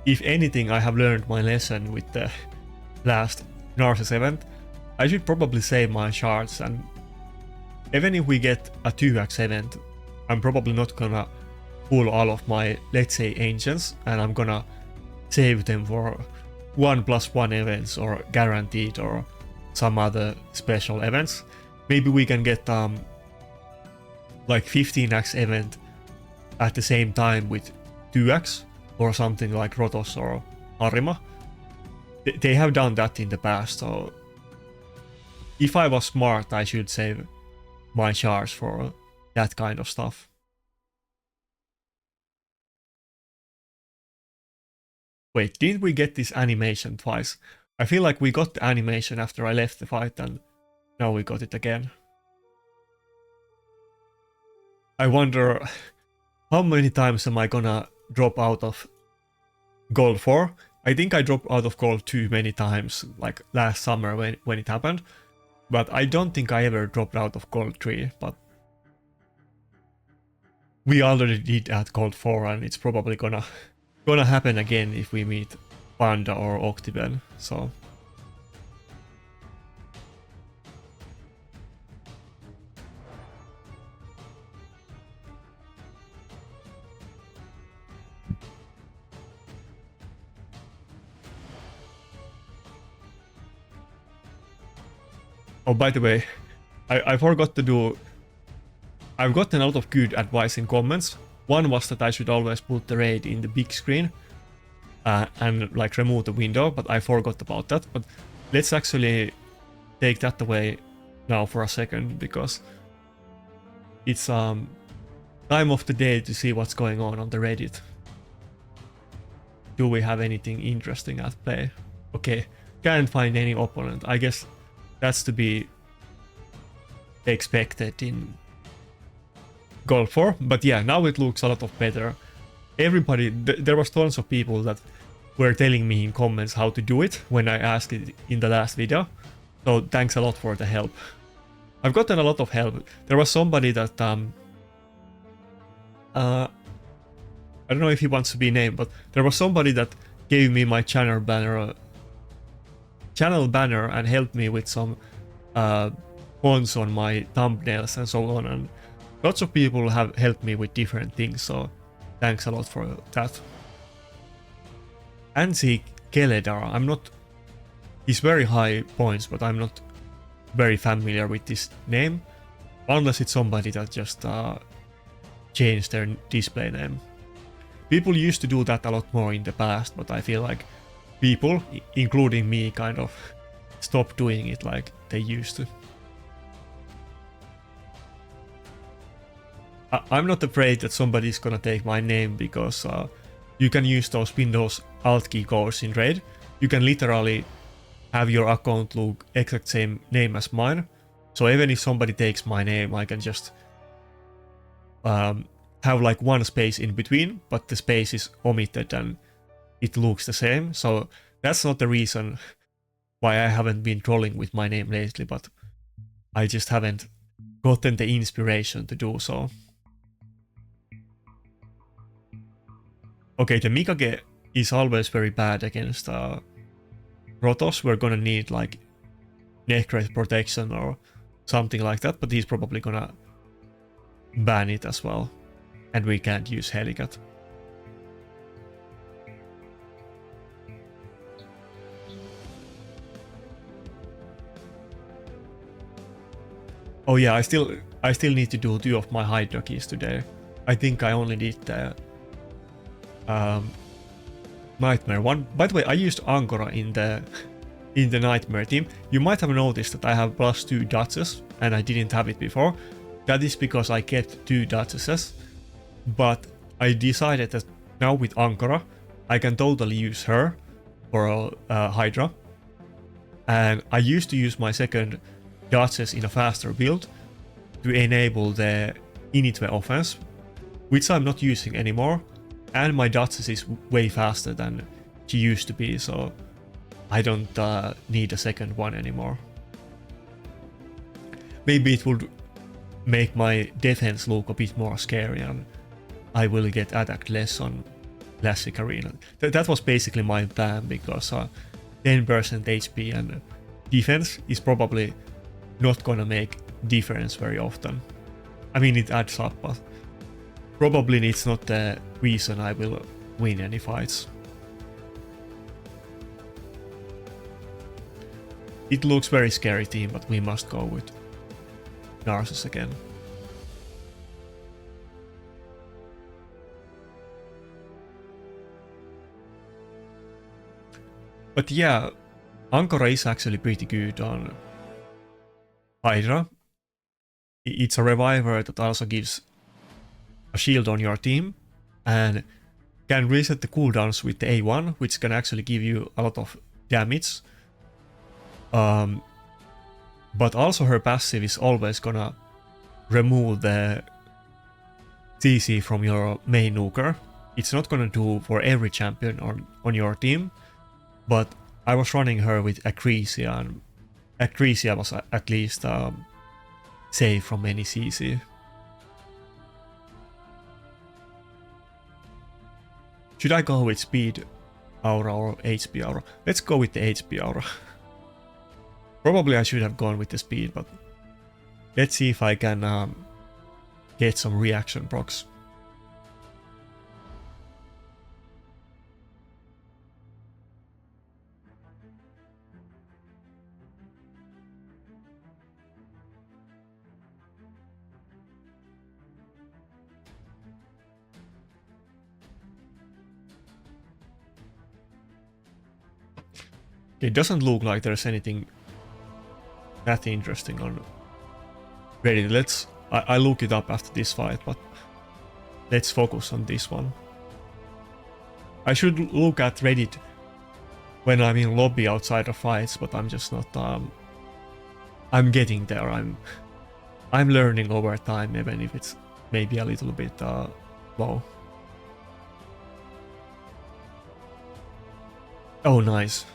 If anything, I have learned my lesson with the last Narcissus event. I should probably save my shards, and even if we get a 2x event, I'm probably not gonna pull all of my, let's say, ancients, and I'm gonna save them for 1+1 events or guaranteed or some other special events. Maybe we can get like 15x event at the same time with 2x or something like Rotos or Arima. They have done that in the past, so if I was smart, I should save my shards for that kind of stuff. Wait, didn't we get this animation twice? I feel like we got the animation after I left the fight, and Now we got it again. I wonder how many times am I gonna drop out of Gold 4? I think I dropped out of Gold 2 many times, like last summer when it happened. But I don't think I ever dropped out of Gold 3, but we already did at Gold 4 and it's probably gonna happen again if we meet Panda or Octiben, so... Oh, by the way, I forgot to do... I've gotten a lot of good advice in comments. One was that I should always put the raid in the big screen and like remove the window, but I forgot about that. But let's actually take that away now for a second, because it's time of the day to see what's going on the Reddit. Do we have anything interesting at play? Okay, can't find any opponent. I guess that's to be expected in Gold 4, but yeah, now it looks a lot of better. Everybody, there was tons of people that were telling me in comments how to do it when I asked it in the last video, so thanks a lot for the help. I've gotten a lot of help. There was somebody that I don't know if he wants to be named, but there was somebody that gave me my channel banner and helped me with some fonts on my thumbnails and so on, and lots of people have helped me with different things, so thanks a lot for that. Anzi Keledar, I'm not... He's very high points, but I'm not very familiar with this name, unless it's somebody that just changed their display name. People used to do that a lot more in the past, but I feel like people, including me, kind of stopped doing it like they used to. I'm not afraid that somebody's gonna take my name, because you can use those Windows Alt key codes in Raid. You can literally have your account look exact same name as mine. So even if somebody takes my name, I can just have like one space in between, but the space is omitted and it looks the same. So that's not the reason why I haven't been trolling with my name lately, but I just haven't gotten the inspiration to do so. Okay, the Mikage is always very bad against Protoss. We're gonna need like neck rate protection or something like that, but he's probably gonna ban it as well. And we can't use Helicat. Oh yeah, I still need to do 2 of my Hydra keys today. I think I only did the Nightmare one. By the way, I used Angora in the Nightmare team. You might have noticed that I have +2 Duchess, and I didn't have it before. That is because I kept 2 Duchesses, but I decided that now with Angora, I can totally use her for Hydra. And I used to use my second Duchess in a faster build to enable the Initwe offense, which I'm not using anymore. And my Duchess is way faster than she used to be, so I don't need a second one anymore. Maybe it would make my defense look a bit more scary and I will get attacked less on Classic Arena. That was basically my plan, because 10% HP and defense is probably not gonna make difference very often. I mean, it adds up, but probably it's not the reason I will win any fights. It looks very scary team, but we must go with Narcissus again. But yeah, Angora is actually pretty good on Hydra. It's a reviver that also gives a shield on your team and can reset the cooldowns with the A1, which can actually give you a lot of damage. But also her passive is always gonna remove the CC from your main nuker. It's not gonna do for every champion on your team, but I was running her with Acresia, and Acresia was at least safe from any CC. Should I go with speed aura or HP aura? Let's go with the HP aura. Probably I should have gone with the speed, but let's see if I can get some reaction procs. It doesn't look like there's anything that interesting on Reddit. I look it up after this fight, but let's focus on this one. I should look at Reddit when I'm in lobby outside of fights, but I'm just not. I'm getting there. I'm learning over time, even if it's maybe a little bit low. Oh, nice.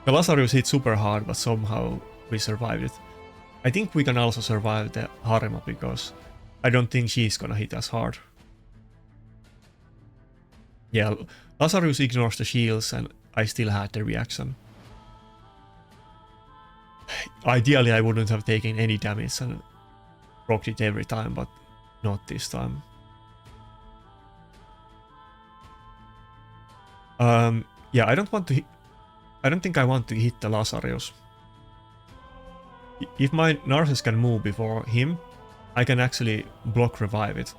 The Lazarus hit super hard, but somehow we survived it. I think we can also survive the Harema because I don't think she's gonna hit as hard. Yeah, Lazarus ignores the shields and I still had the reaction. Ideally I wouldn't have taken any damage and procced it every time, but not this time. Yeah, I don't think I want to hit the Lazarus. If my Narcissus can move before him, I can actually block revive it.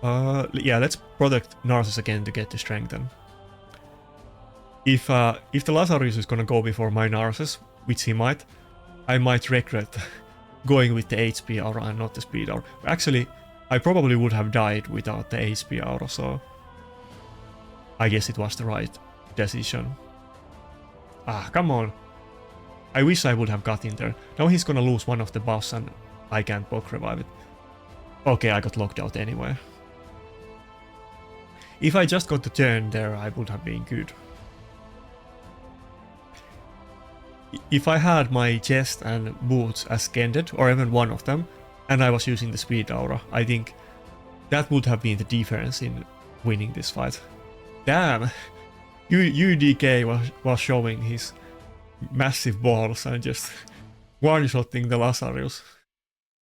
Yeah, let's protect Narcissus again to get the strengthen. If the Lazarus is gonna go before my Narcissus, which he might, I might regret going with the HP aura and not the speed aura. Actually, I probably would have died without the HP aura, so I guess it was the right decision. Ah, come on. I wish I would have got in there. Now he's gonna lose one of the buffs and I can't block revive it. Okay, I got locked out anyway. If I just got the turn there, I would have been good. If I had my chest and boots as scanned, or even one of them, and I was using the speed aura, I think that would have been the difference in winning this fight. Damn! UDK was showing his massive balls and just one-shotting the Lazarus.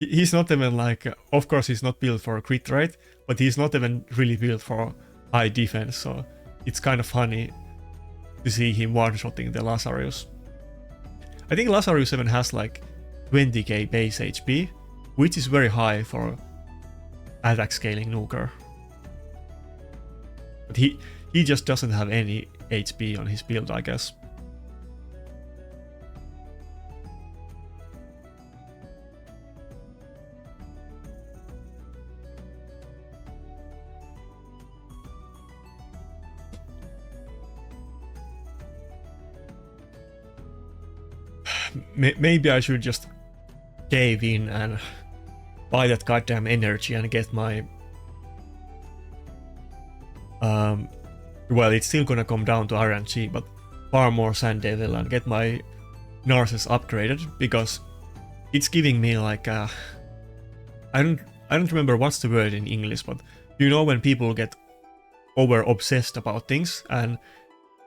He's not even like, of course he's not built for crit rate, but he's not even really built for high defense, so it's kind of funny to see him one-shotting the Lazarus. I think Lazarus even has like 20k base HP, which is very high for attack scaling nuker. But he just doesn't have any HP on his build, I guess. Maybe I should just cave in and buy that goddamn energy and get my... well, it's still gonna come down to RNG, but far more Sand Devil and get my Narcissus upgraded, because it's giving me like a... I don't remember what's the word in English, but you know when people get over obsessed about things, and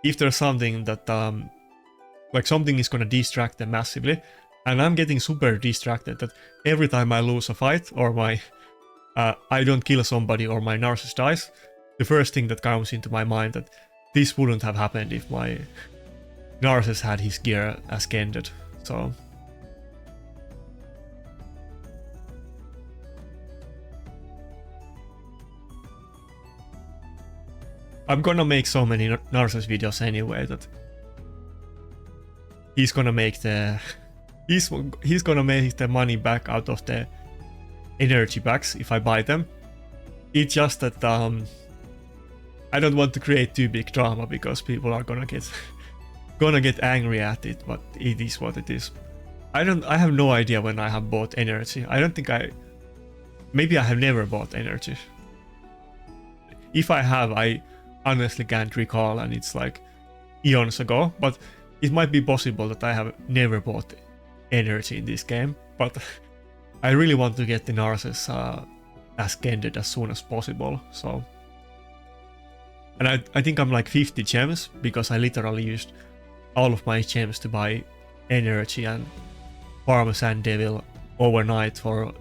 if there's something that like something is gonna distract them massively, and I'm getting super distracted that every time I lose a fight or my I don't kill somebody or my Narcissus dies, the first thing that comes into my mind that this wouldn't have happened if my Narcissus had his gear as scanned. So I'm gonna make so many Narcissus videos anyway that he's gonna make the he's gonna make the money back out of the energy packs if I buy them. It's just that I don't want to create too big drama because people are gonna get gonna get angry at it, but it is what it is. I have no idea when I have bought energy. I don't think maybe I have never bought energy. If I have, I honestly can't recall, and it's like eons ago, but it might be possible that I have never bought energy in this game, but I really want to get the Narses ascended as soon as possible, so... And I think I'm like 50 gems, because I literally used all of my gems to buy energy and farm Sand Devil overnight for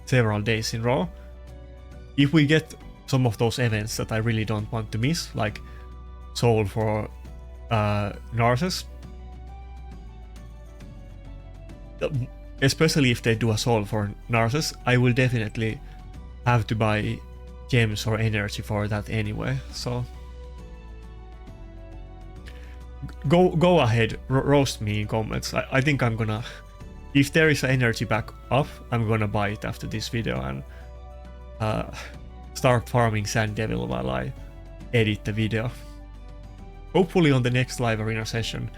several days in a row. If we get some of those events that I really don't want to miss, like Soul for Narses, especially if they do a Soul for Narses, I will definitely have to buy gems or energy for that anyway, so... Go ahead, roast me in comments. I think I'm gonna... If there is an energy back up, I'm gonna buy it after this video and start farming Sand Devil while I edit the video. Hopefully on the next live arena session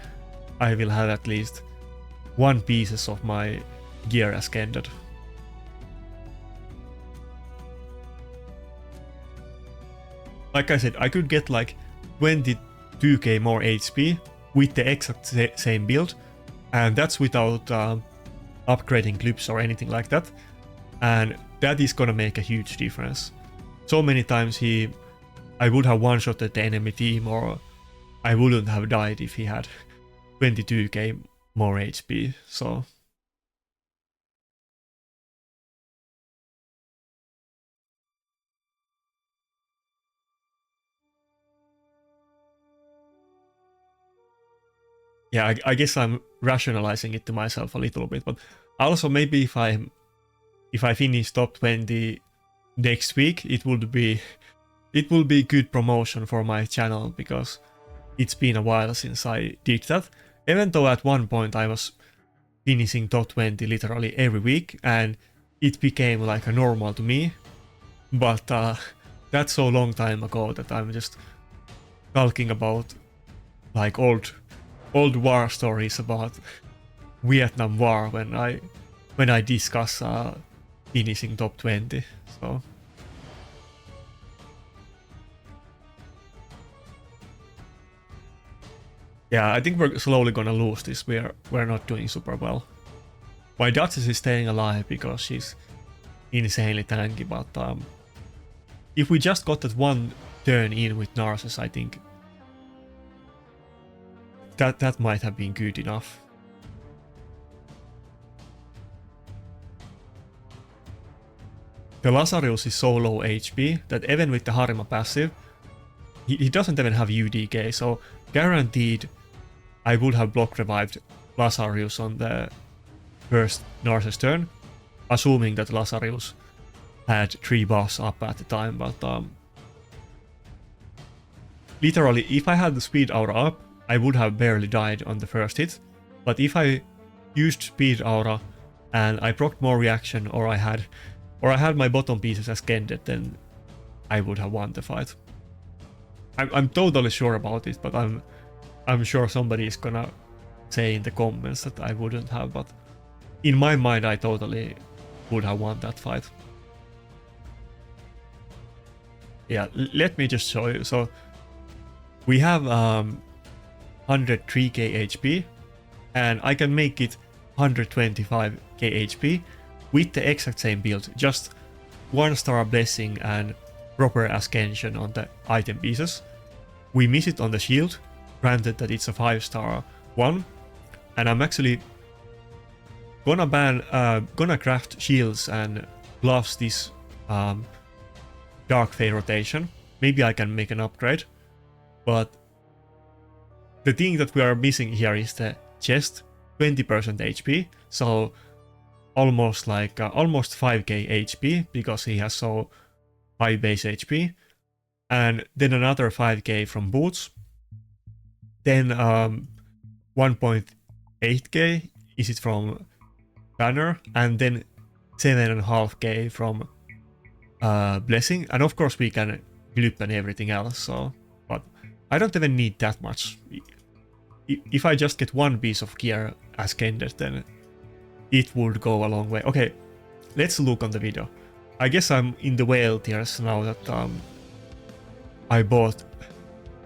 I will have at least one piece of my gear ascended. Like I said, I could get like 22k more HP with the exact same build, and that's without upgrading clips or anything like that, and that is gonna make a huge difference. So many times I would have one-shotted the enemy team, or I wouldn't have died if he had 22k more HP, so... Yeah, I guess I'm rationalizing it to myself a little bit, but also maybe if I finish top 20 next week, it will be good promotion for my channel, because it's been a while since I did that. Even though at one point I was finishing top 20 literally every week, and it became like a normal to me, but that's so long time ago that I'm just talking about like old war stories about Vietnam War when I discuss finishing top 20. So yeah, I think we're slowly gonna lose this. We're not doing super well. My Duchess is staying alive because she's insanely tanky, but if we just got that one turn in with Narses, I think that might have been good enough. The Lazarus is so low HP that even with the Harima passive, he doesn't even have UDK, so guaranteed I would have block revived Lazarus on the first Narses turn, assuming that Lazarus had 3 buffs up at the time, but literally if I had the speed aura up, I would have barely died on the first hit, but if I used speed aura and I procced more reaction, or I had my bottom pieces ascended, then I would have won the fight. I'm totally sure about it, but I'm sure somebody is gonna say in the comments that I wouldn't have, but in my mind I totally would have won that fight. Yeah, let me just show you. So we have 103k HP, and I can make it 125k HP with the exact same build, just 1-star blessing and proper ascension on the item pieces. We miss it on the shield, granted that it's a 5-star one, and I'm actually gonna craft shields and gloves this Dark Fey rotation. Maybe I can make an upgrade, but the thing that we are missing here is the chest, 20% HP, so almost like almost 5k HP because he has so high base HP, and then another 5k from boots, then 1.8k is it from banner, and then 7.5k from blessing, and of course we can clip and everything else. So, but I don't even need that much. if I just get one piece of gear ascended, then it would go a long way. Okay, let's look on the video. I guess I'm in the whale tiers now that I bought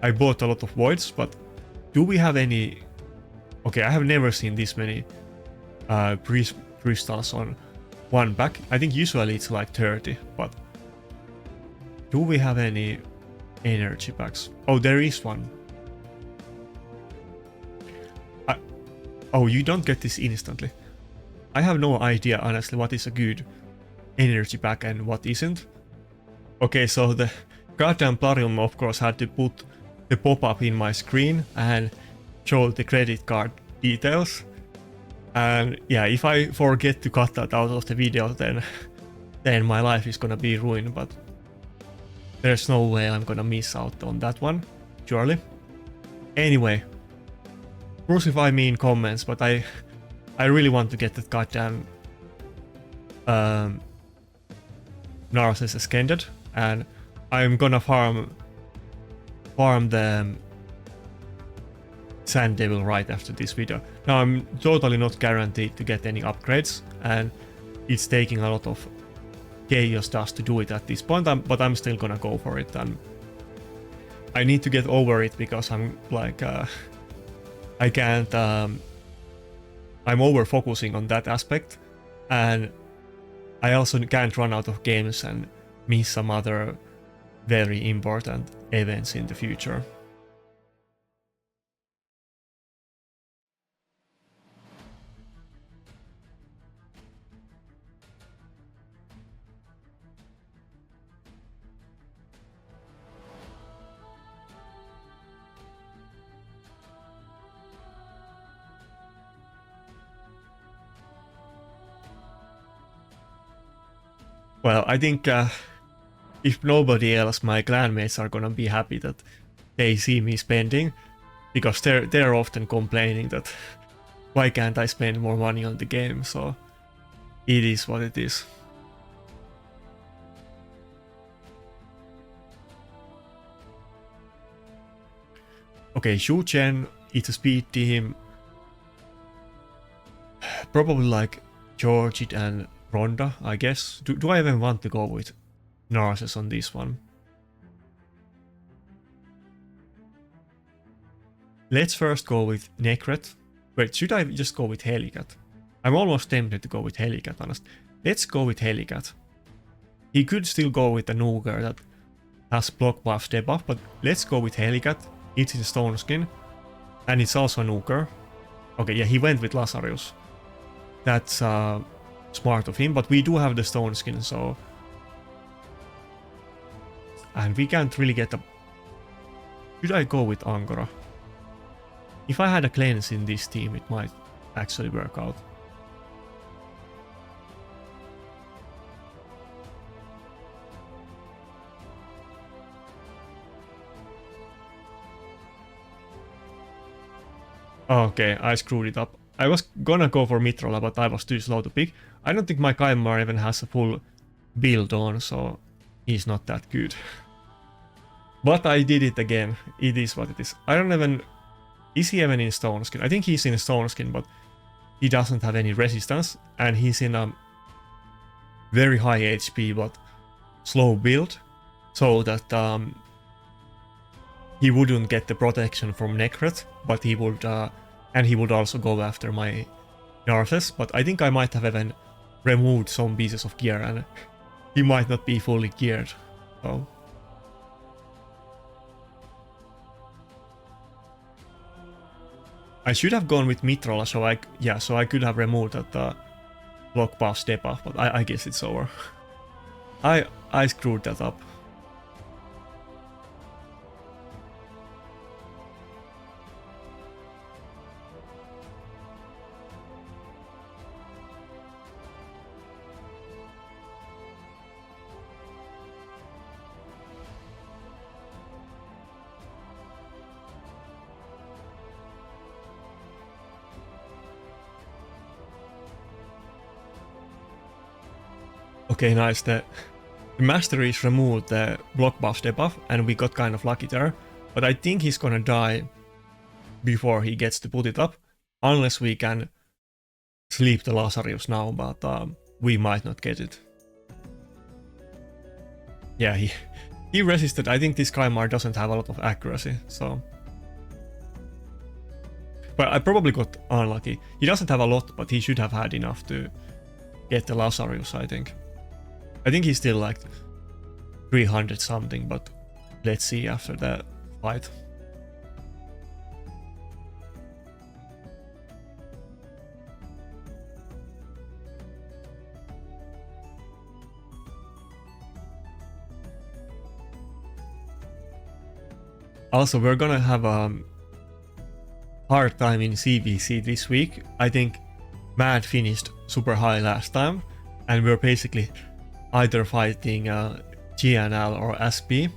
a lot of voids, but do we have any? Okay, I have never seen this many crystals on one pack. I think usually it's like 30, but do we have any energy packs? Oh, there is one. Oh, you don't get this instantly. I have no idea, honestly, what is a good energy pack and what isn't. Okay, so the goddamn Plarium, of course, had to put the pop-up in my screen and show the credit card details. And yeah, if I forget to cut that out of the video, then my life is gonna be ruined, but there's no way I'm gonna miss out on that one, surely. Anyway, crucify me in comments, but I really want to get that goddamn Narcissus ascended, and I'm gonna farm the Sand Devil right after this video. Now I'm totally not guaranteed to get any upgrades, and it's taking a lot of chaos dust to do it at this point, but I'm still gonna go for it, and I need to get over it because I'm like I can't I'm over focusing on that aspect, and I also can't run out of games and miss some other very important events in the future. Well, I think if nobody else, my clanmates are gonna be happy that they see me spending, because they're often complaining that why can't I spend more money on the game, so it is what it is. Okay, Shu Chen, it's a speed team. Probably like Georgit and Ronda, I guess. Do I even want to go with Narcissus on this one? Let's first go with Necret. Wait, should I just go with Helicat? I'm almost tempted to go with Helicat, honest. Let's go with Helicat. He could still go with a Nuker that has block buff, debuff, but let's go with Helicat. It's in Stone Skin, and it's also a Nuker. Okay, yeah, he went with Lazarus. That's smart of him, but we do have the Stone Skin, so... And we can't really get a... Should I go with Angora? If I had a cleanse in this team, it might actually work out. Okay, I screwed it up. I was gonna go for Mitrola, but I was too slow to pick. I don't think my Kaimar even has a full build on, so he's not that good. But I did it again. It is what it is. I don't even... Is he even in Stone Skin? I think he's in Stone Skin, but he doesn't have any resistance, and he's in a very high HP but slow build, so that he wouldn't get the protection from Necret, but he would... and he would also go after my Narcissus, but I think I might have even removed some pieces of gear, and he might not be fully geared, so... I should have gone with Mitrola, so I could have removed that block buff, step buff, but I guess it's over. I screwed that up. Okay, nice. The Masteries removed the block buff, debuff, and we got kind of lucky there. But I think he's gonna die before he gets to put it up, unless we can sleep the Lazarus now, but we might not get it. Yeah, he resisted. I think this Kaimar doesn't have a lot of accuracy, so... But I probably got unlucky. He doesn't have a lot, but he should have had enough to get the Lazarus, I think. I think he's still like 300 something, but let's see after the fight. Also, we're gonna have a hard time in CVC this week. I think Mad finished super high last time, and we're basically either fighting GNL or SP.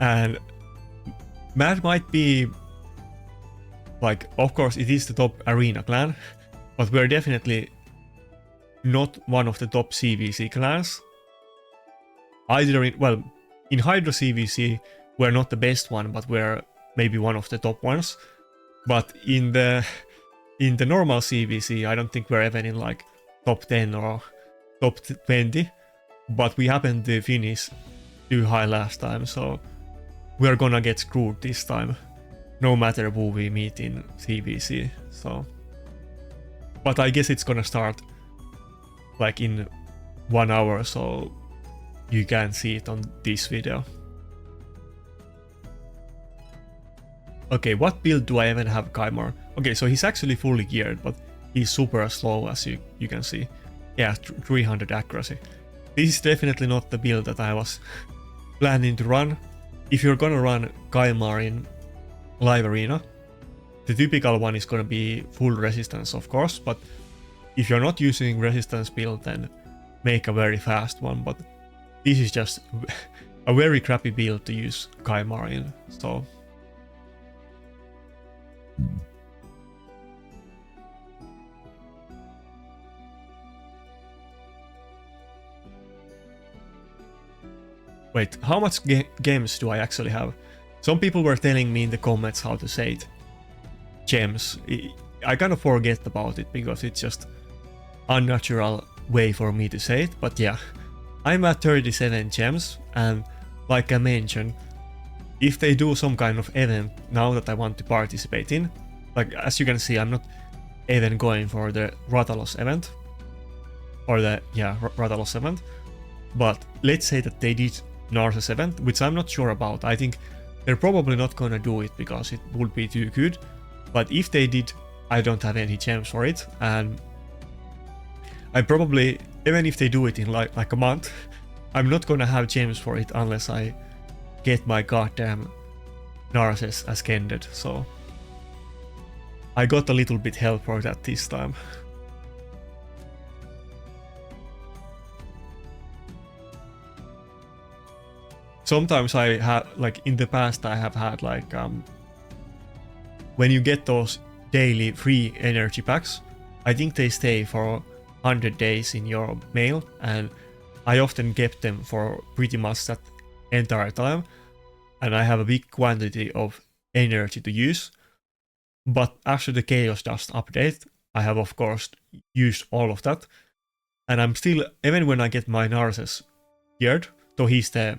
And Mad might be, like, of course it is the top arena clan, but we're definitely not one of the top CVC clans. Either in, well, in Hydro CVC, we're not the best one, but we're maybe one of the top ones. But in the normal CVC, I don't think we're even in like top 10 or top 20. But we happened to finish too high last time, so we're gonna get screwed this time, no matter who we meet in CVC. So, but I guess it's gonna start like in 1 hour, so you can see it on this video. Okay, what build do I even have Kaimar? Okay, so he's actually fully geared, but he's super slow, as you can see. Yeah, 300 accuracy. This is definitely not the build that I was planning to run. If you're gonna run Kaimar in live arena, the typical one is gonna be full resistance, of course, but if you're not using resistance build, then make a very fast one. But this is just a very crappy build to use Kaimar in, so... Wait, how much games do I actually have? Some people were telling me in the comments how to say it. Gems. I kind of forget about it because it's just unnatural way for me to say it, but yeah. I'm at 37 gems, and like I mentioned, if they do some kind of event now that I want to participate in, like as you can see, I'm not even going for the Ratalos event, or the, yeah, Ratalos event, but let's say that they did Narses event, which I'm not sure about. I think they're probably not gonna do it because it would be too good, but if they did, I don't have any gems for it, and I probably, even if they do it in like a month, I'm not gonna have gems for it unless I get my goddamn Narses ascended, so I got a little bit help for that this time. Sometimes I have, like in the past I have had like, when you get those daily free energy packs, I think they stay for 100 days in your mail, and I often kept them for pretty much that entire time, and I have a big quantity of energy to use. But after the Chaos Dust update, I have of course used all of that, and I'm still, even when I get my Narses geared, though he's the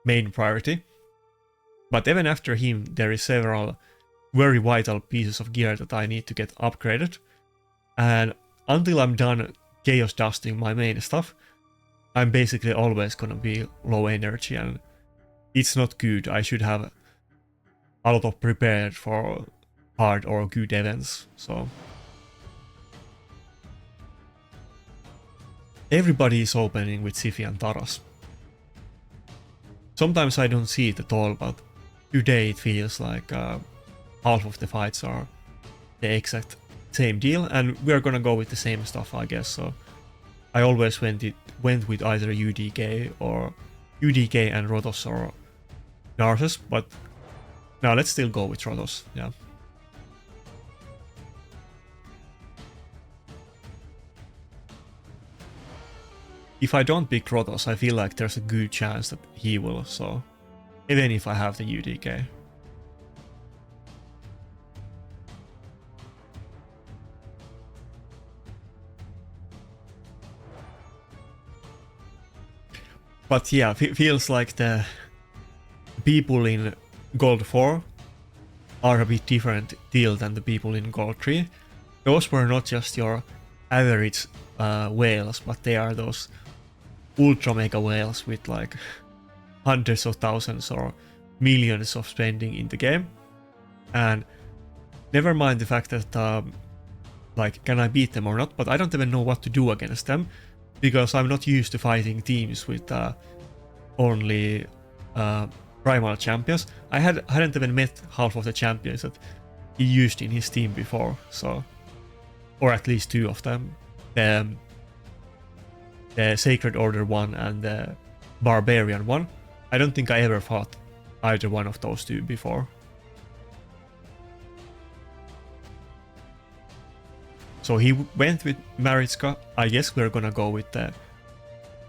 main priority, but even after him there is several very vital pieces of gear that I need to get upgraded, and until I'm done Chaos Dusting my main stuff, I'm basically always gonna be low energy, and it's not good. I should have a lot of prepared for hard or good events, so... Everybody is opening with Siphi and Taras. Sometimes I don't see it at all, but today it feels like half of the fights are the exact same deal, and we're gonna go with the same stuff, I guess. So I always went with either UDK or UDK and Rotos or Narses, but now let's still go with Rotos, yeah. If I don't pick Rotos, I feel like there's a good chance that he will, so even if I have the UDK. But yeah, feels like the people in Gold 4 are a bit different deal than the people in Gold 3. Those were not just your average whales, but they are those ultra mega whales with like hundreds of thousands or millions of spending in the game. And never mind the fact that like, can I beat them or not, but I don't even know what to do against them because I'm not used to fighting teams with only primal champions. I hadn't even met half of the champions that he used in his team before, so, or at least 2 of them, the Sacred Order one and the Barbarian one. I don't think I ever fought either one of those 2 before. So he went with Maritzka. I guess we're gonna go with the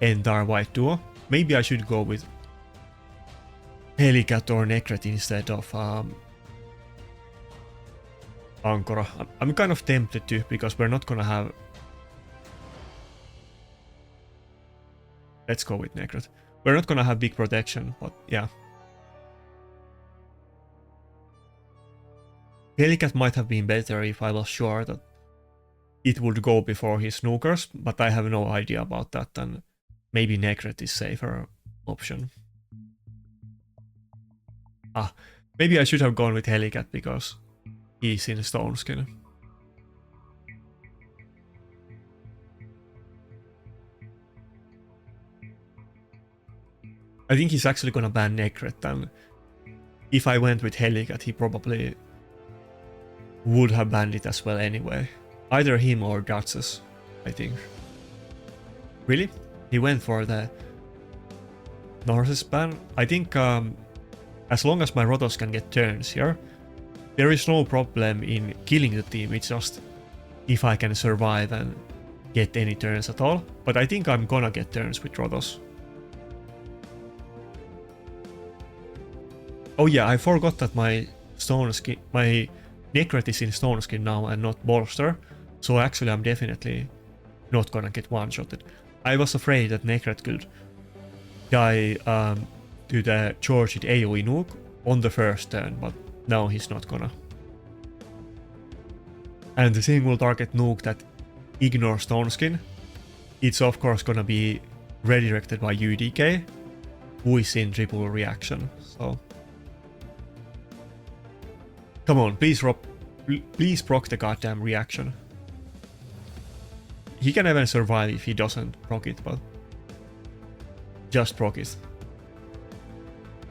entire Wight duo. Maybe I should go with Helicat or Necret instead of Ankora. I'm kind of tempted to, because we're not gonna have... Let's go with Necret. We're not gonna have big protection, but yeah. Helicat might have been better if I was sure that it would go before his snookers, but I have no idea about that, and maybe Necret is safer option. Maybe I should have gone with Helicat because he's in Stone Skin. I think he's actually gonna ban Necret, and if I went with Helicat, he probably would have banned it as well anyway. Either him or Duchess, I think. Really? He went for the Narcissus ban? I think as long as my Rotos can get turns here, there is no problem in killing the team. It's just if I can survive and get any turns at all. But I think I'm gonna get turns with Rotos. Oh yeah, I forgot that my Stone Skin, my Necret is in Stone Skin now and not Bolster. So actually I'm definitely not gonna get one-shotted. I was afraid that Necret could die to the charged AoE nuke on the first turn, but now he's not gonna. And the single target nuke that ignores Stone Skin, it's of course gonna be redirected by UDK, who is in triple reaction, so... Come on, please proc the goddamn reaction. He can even survive if he doesn't proc it, but... Just proc it.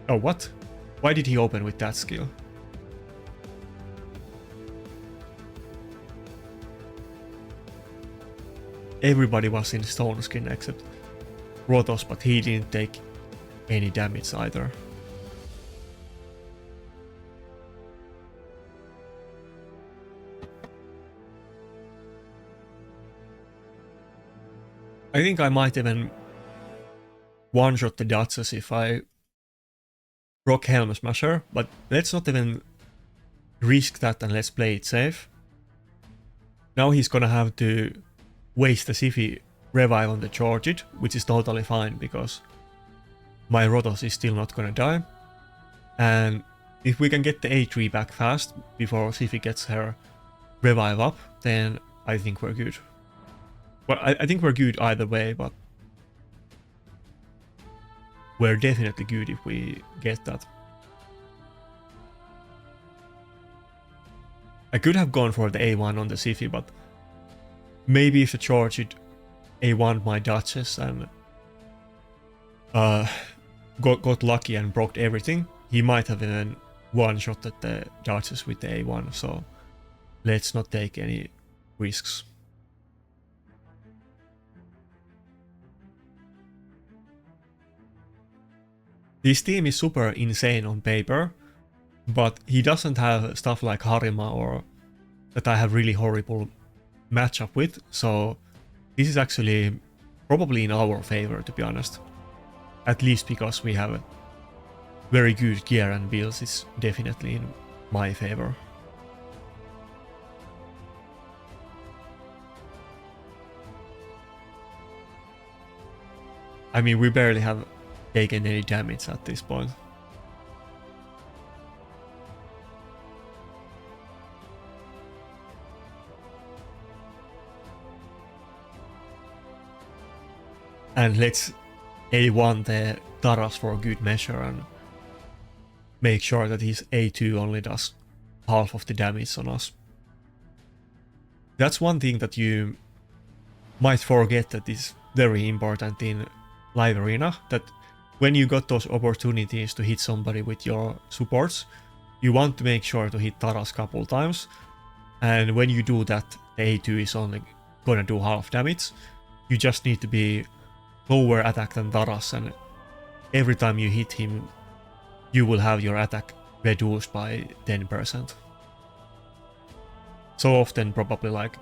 Oh, what? Why did he open with that skill? Everybody was in Stone Skin except Rotos, but he didn't take any damage either. I think I might even one-shot the Duchess if I proc Helm Smasher, but let's not even risk that and let's play it safe. Now he's gonna have to waste the Siphi revive on the Charged, which is totally fine because my Rotos is still not gonna die. And if we can get the A3 back fast before Siphi gets her revive up, then I think we're good. Well, I think we're good either way, but we're definitely good if we get that. I could have gone for the A1 on the Siphi, but maybe if the charged A1 my Duchess and got lucky and broke everything, he might have even one-shotted the Duchess with the A1, so let's not take any risks. This team is super insane on paper, but he doesn't have stuff like Harima or that I have really horrible matchup with, so this is actually probably in our favor, to be honest. At least because we have very good gear and builds is definitely in my favor. I mean, we barely have taken any damage at this point. And let's A1 the Taras for good measure and make sure that his A2 only does half of the damage on us. That's one thing that you might forget that is very important in live arena, that when you got those opportunities to hit somebody with your supports, you want to make sure to hit Taras couple times, and when you do that, the A2 is only gonna do half damage. You just need to be lower attack than Taras, and every time you hit him, you will have your attack reduced by 10%. So often probably like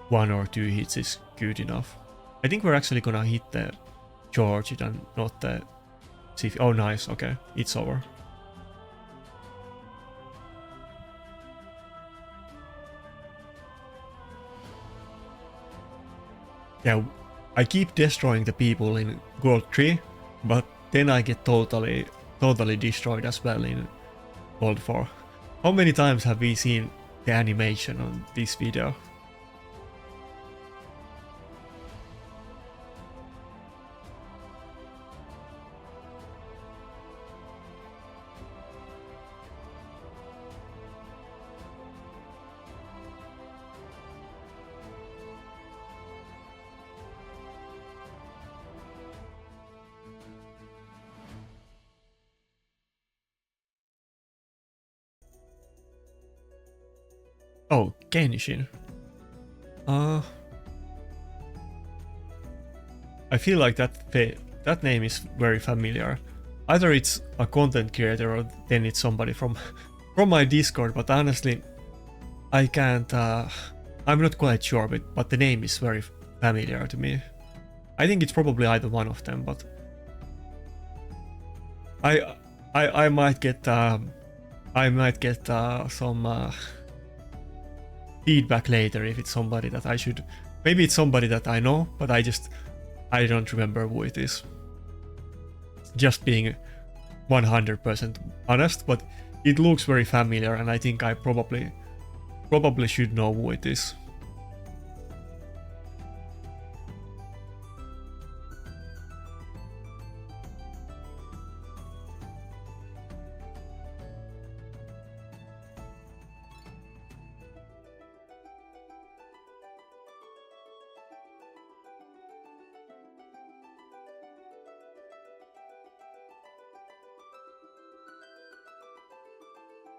1 or 2 hits is good enough. I think we're actually gonna hit the George and not the Sif. Oh nice, okay, it's over. Yeah, I keep destroying the people in Gold3, but then I get totally destroyed as well in Gold4. How many times have we seen the animation on this video? Oh, Genshin. I feel like that name is very familiar. Either it's a content creator or then it's somebody from my Discord, but honestly, I can't. I'm not quite sure, but the name is very familiar to me. I think it's probably either one of them, but I might get some feedback later if it's somebody that I should. Maybe it's somebody that I know, but I don't remember who it is. Just being 100% honest, but it looks very familiar, and I think I probably should know who it is.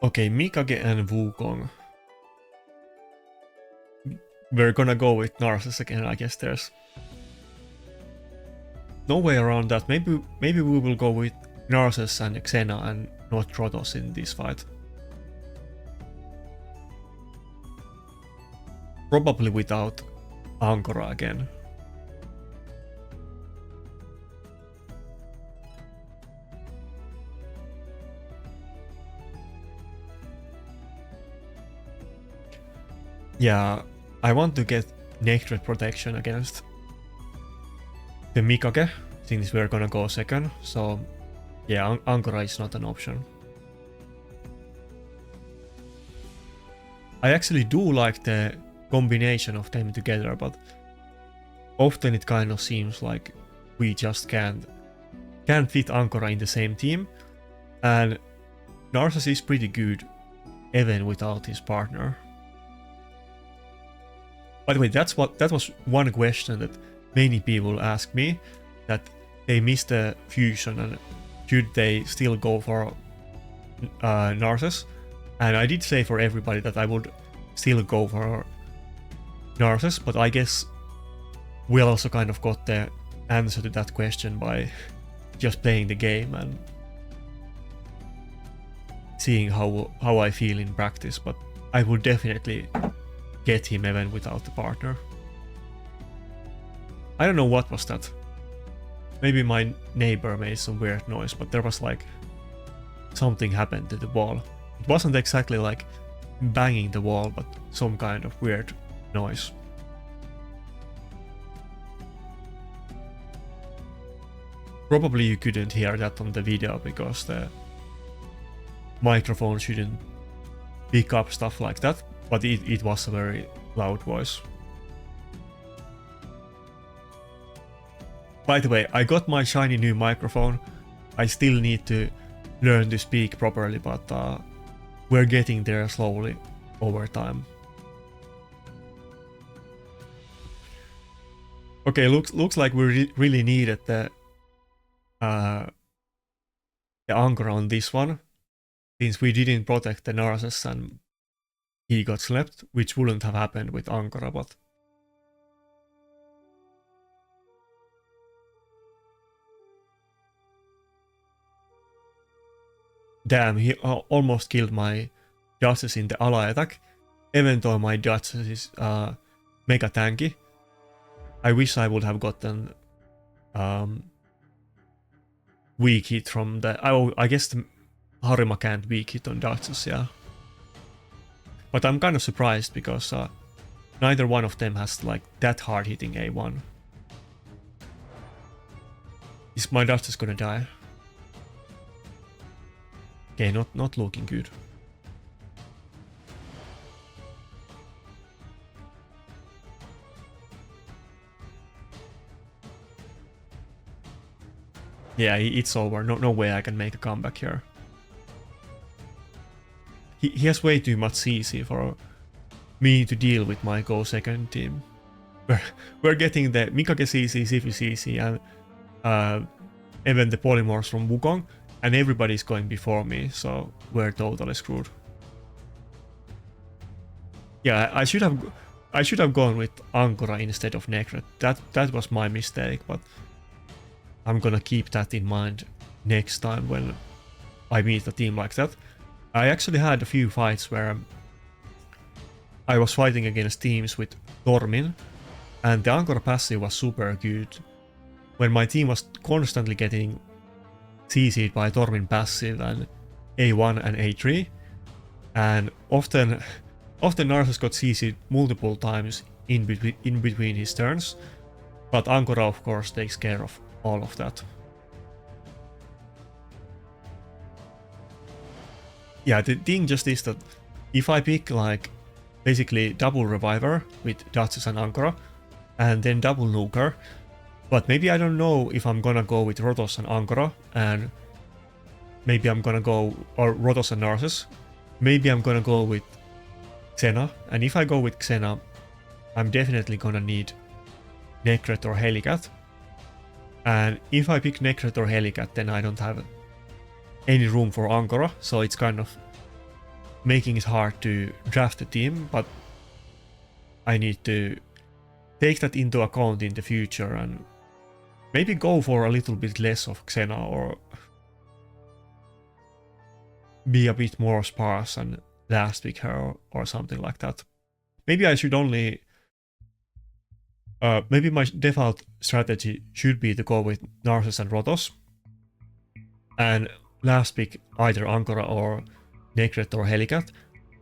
Okay, Mikage and Wukong. We're gonna go with Narcissus again, I guess there's no way around that. Maybe we will go with Narcissus and Xena and not Trotos in this fight. Probably without Ankora again. Yeah, I want to get Nectar protection against the Mikage, since we're gonna go second, so yeah, Ankora is not an option. I actually do like the combination of them together, but often it kind of seems like we just can't fit Ankora in the same team, and Narcissus is pretty good even without his partner. By the way, that was one question that many people ask me, that they missed the fusion and should they still go for Narcissus? And I did say for everybody that I would still go for Narcissus, but I guess we also kind of got the answer to that question by just playing the game and seeing how I feel in practice, but I would definitely get him even without the partner. I don't know what was that. Maybe my neighbor made some weird noise, but there was like something happened to the wall. It wasn't exactly like banging the wall, but some kind of weird noise. Probably you couldn't hear that on the video because the microphone shouldn't pick up stuff like that, but it was a very loud voice. By the way, I got my shiny new microphone. I still need to learn to speak properly, but we're getting there slowly over time. Okay, looks like we really needed the anchor on this one, since we didn't protect the Narcissus and he got slept, which wouldn't have happened with Ankara, but damn, he almost killed my Justice in the ally attack, even though my Justice is mega tanky. I wish I would have gotten weak hit from the... I guess the Harima can't weak hit on Justice, yeah. But I'm kind of surprised because neither one of them has like that hard hitting A1. Is my Justice gonna die? Okay, not looking good. Yeah, it's over. No way I can make a comeback here. He has way too much CC for me to deal with my Go2 team. We're getting the Mikage CC, Sifu CC, and even the polymorphs from Wukong, and everybody's going before me, so we're totally screwed. Yeah, I should have gone with Ankara instead of Necret. That was my mistake, but I'm gonna keep that in mind next time when I meet a team like that. I actually had a few fights where I was fighting against teams with Tormin, and the Ankara passive was super good. When my team was constantly getting CC'd by Tormin passive and A1 and A3, and often Narcissus got CC'd multiple times in between his turns, but Ankara of course takes care of all of that. Yeah, the thing just is that if I pick like basically double Reviver with Duchess and Ankara, and then double Nuker, but maybe I don't know if I'm gonna go with Rotos and Ankara, and maybe I'm gonna go, or Rotos and Narcissus, maybe I'm gonna go with Xena, and if I go with Xena, I'm definitely gonna need Necret or Helicat, and if I pick Necret or Helicat, then I don't have any room for Ankara, so it's kind of making it hard to draft the team, but I need to take that into account in the future and maybe go for a little bit less of Xena or be a bit more sparse and last pick her or something like that. Maybe I should only... maybe my default strategy should be to go with Narcissus and Rotos, and last pick either Ankara or Necret or Helicat,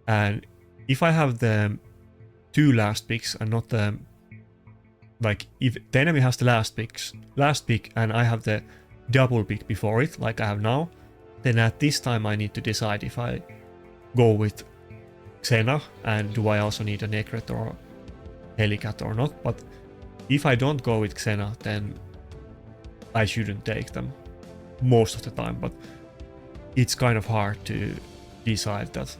and if I have the two last picks and not the... like if the enemy has the last pick and I have the double pick before it, like I have now, then at this time I need to decide if I go with Xena and do I also need a Necret or Helicat or not, but if I don't go with Xena, then I shouldn't take them most of the time, but it's kind of hard to decide that.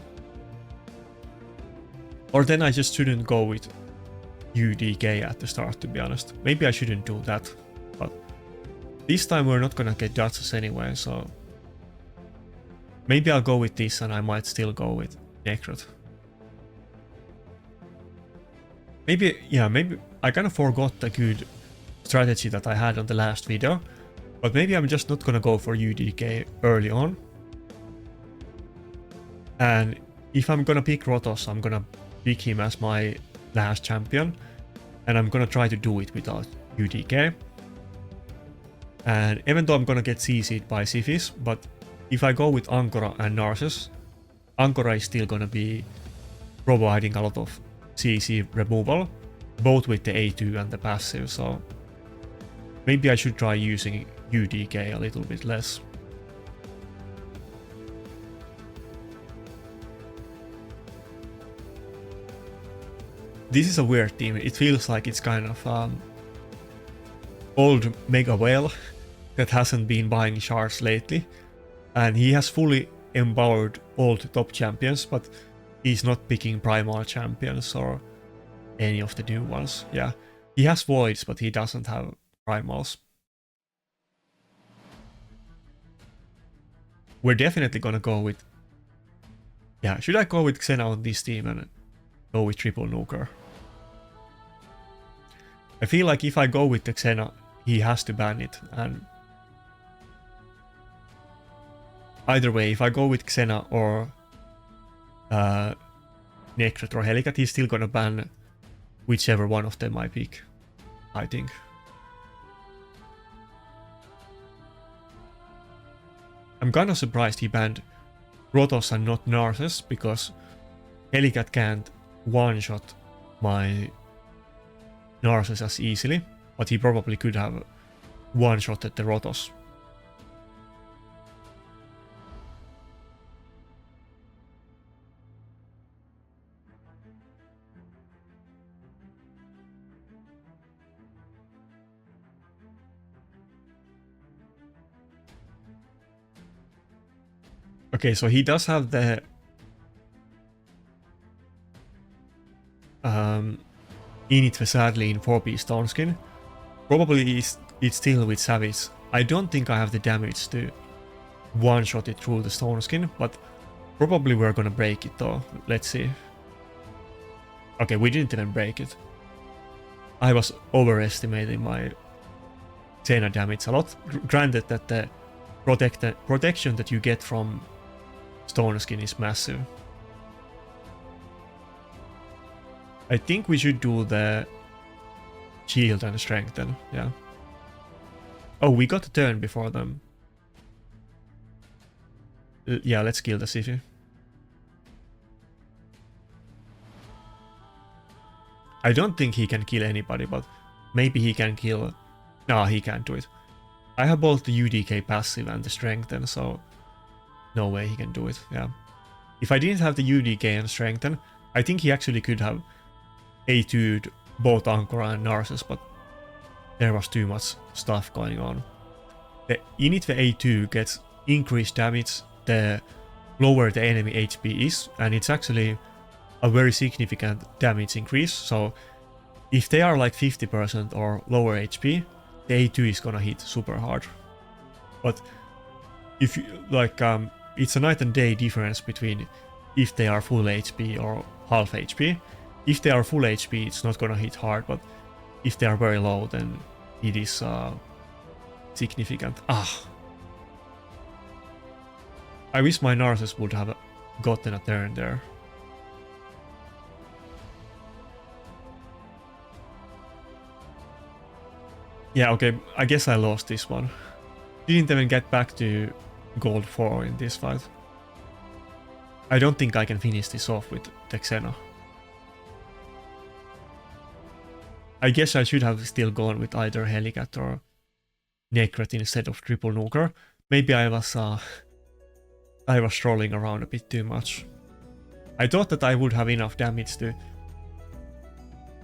Or then I just shouldn't go with UDK at the start, to be honest. Maybe I shouldn't do that, but this time we're not gonna get Duchess anyway, so maybe I'll go with this and I might still go with Necret. Maybe I kind of forgot the good strategy that I had on the last video, but maybe I'm just not gonna go for UDK early on. And if I'm gonna pick Rotos, I'm gonna pick him as my last champion, and I'm gonna try to do it without UDK. And even though I'm gonna get CC'd by Sifis, but if I go with Ankara and Narcissus, Ankara is still gonna be providing a lot of CC removal, both with the A2 and the passive, so maybe I should try using UDK a little bit less. This is a weird team. It feels like it's kind of old Mega Whale that hasn't been buying shards lately. And he has fully empowered all the top champions, but he's not picking primal champions or any of the new ones. Yeah, he has voids, but he doesn't have primals. We're definitely gonna go with... Yeah, should I go with Xena on this team and go with triple nuker? I feel like if I go with the Xena, he has to ban it, and either way, if I go with Xena or Necret or Helicat, he's still gonna ban whichever one of them I pick, I think. I'm kinda surprised he banned Protoss and not Narses, because Helicat can't one-shot my Narses as easily, but he probably could have one-shotted the Protoss. Okay, so he does have the Init sadly in 4P Stone Skin. Probably it's still with Savage. I don't think I have the damage to one-shot it through the Stone Skin, but probably we're gonna break it though. Let's see. Okay, we didn't even break it. I was overestimating my Xena damage a lot. Granted that the protection that you get from Stone Skin is massive. I think we should do the shield and strengthen, yeah. Oh, we got a turn before them. Yeah, let's kill the Siphi. I don't think he can kill anybody, but maybe he can kill... No, he can't do it. I have both the UDK passive and the strengthen, so no way he can do it, yeah. If I didn't have the UDK and strengthen, I think he actually could have A2'd both Ankora and Narses, but there was too much stuff going on. The Init A2 gets increased damage the lower the enemy HP is, and it's actually a very significant damage increase, so if they are like 50% or lower HP, the A2 is gonna hit super hard. But if you like, it's a night and day difference between if they are full HP or half HP. If they are full HP, it's not gonna hit hard, but if they are very low, then it is significant. I wish my Narses would have gotten a turn there. Yeah, okay, I guess I lost this one. Didn't even get back to Gold 4 in this fight. I don't think I can finish this off with the Xena. I guess I should have still gone with either Helicat or Necret instead of triple nuker. Maybe I was trolling around a bit too much. I thought that I would have enough damage to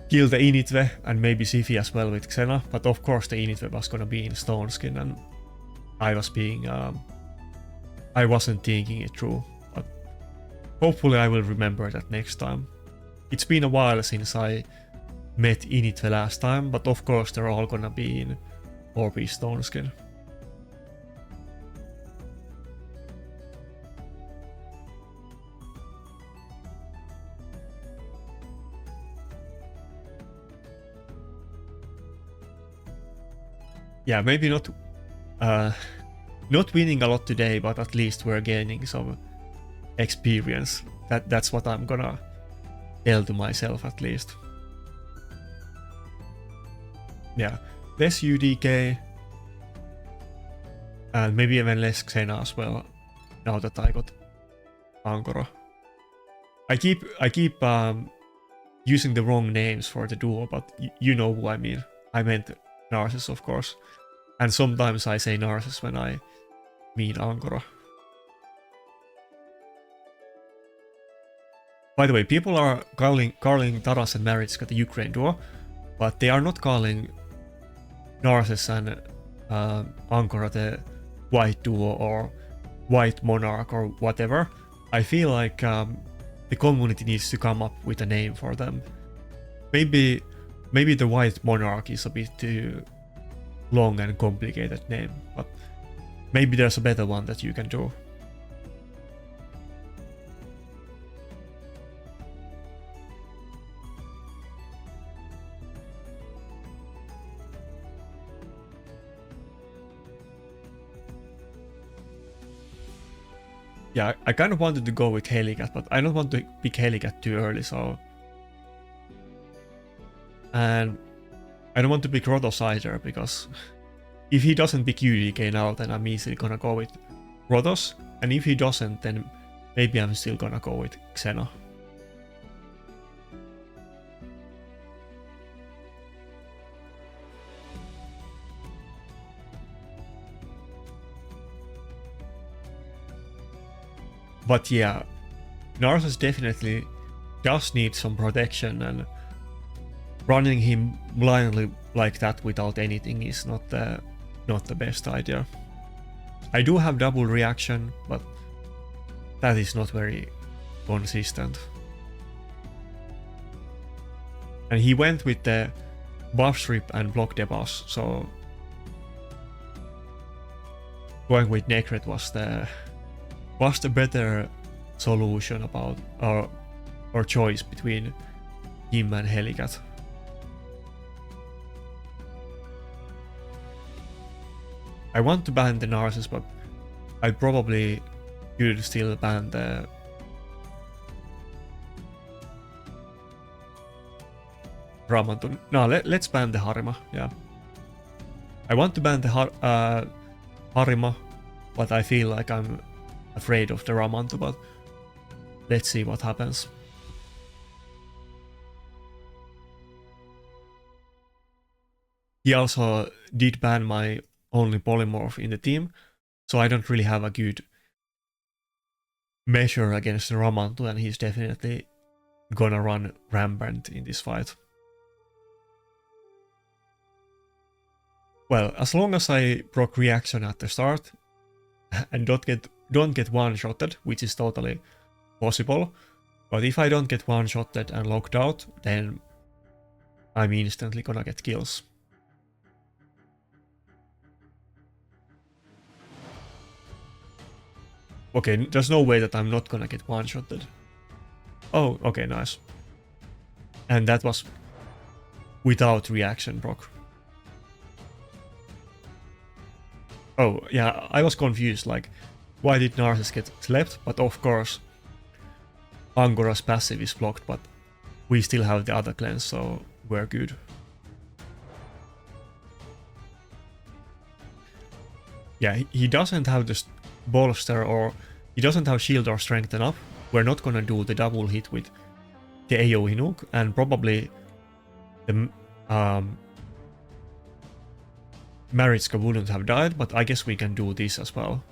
kill the Initve and maybe Siphi as well with Xena, but of course the Initve was gonna be in Stone Skin and I was being... I wasn't thinking it through, but hopefully I will remember that next time. It's been a while since I met Initve last time, but of course they're all gonna be in 4P Stone Skin. Yeah, maybe not winning a lot today, but at least we're gaining some experience. That's what I'm gonna tell to myself at least. Yeah, less UDK and maybe even less Xena as well. Now that I got Ankora, I keep using the wrong names for the duo, but you know who I mean. I meant Narses, of course. And sometimes I say Narcissus when I mean Angora. By the way, people are calling Taras and Maritska the Ukraine duo, but they are not calling Narcissus and Angora the White duo or White Monarch or whatever. I feel like the community needs to come up with a name for them. Maybe the White Monarch is a bit too long and complicated name, but maybe there's a better one that you can do. Yeah, I kind of wanted to go with Helicat, but I don't want to pick Helicat too early, so... And I don't want to pick Rotos either, because if he doesn't pick UDK now, then I'm easily gonna go with Rotos, and if he doesn't, then maybe I'm still gonna go with Xeno. But yeah, Narcissus definitely does need some protection, and running him blindly like that without anything is not the best idea. I do have double reaction, but that is not very consistent. And he went with the buff strip and block debuffs, so going with Necret was the better solution about our choice between him and Helicat. I want to ban the Narcissus, but I probably should still ban the Ramantu. No, let's ban the Harima, yeah. I want to ban the Harima, but I feel like I'm afraid of the Ramantu, but let's see what happens. He also did ban my only polymorph in the team, so I don't really have a good measure against the Ramantu, and he's definitely gonna run rampant in this fight. Well, as long as I proc reaction at the start and don't get one-shotted, which is totally possible, but if I don't get one-shotted and locked out, then I'm instantly gonna get kills. Okay, there's no way that I'm not gonna get one-shotted. Oh, okay, nice. And that was without reaction proc. Oh, yeah, I was confused, like, why did Narcissus get slept? But of course, Angora's passive is blocked, but we still have the other cleanse, so we're good. Yeah, he doesn't have this bolster, or he doesn't have shield or strength enough. We're not gonna do the double hit with the AoE nuke, and probably the Maritska wouldn't have died, but I guess we can do this as well.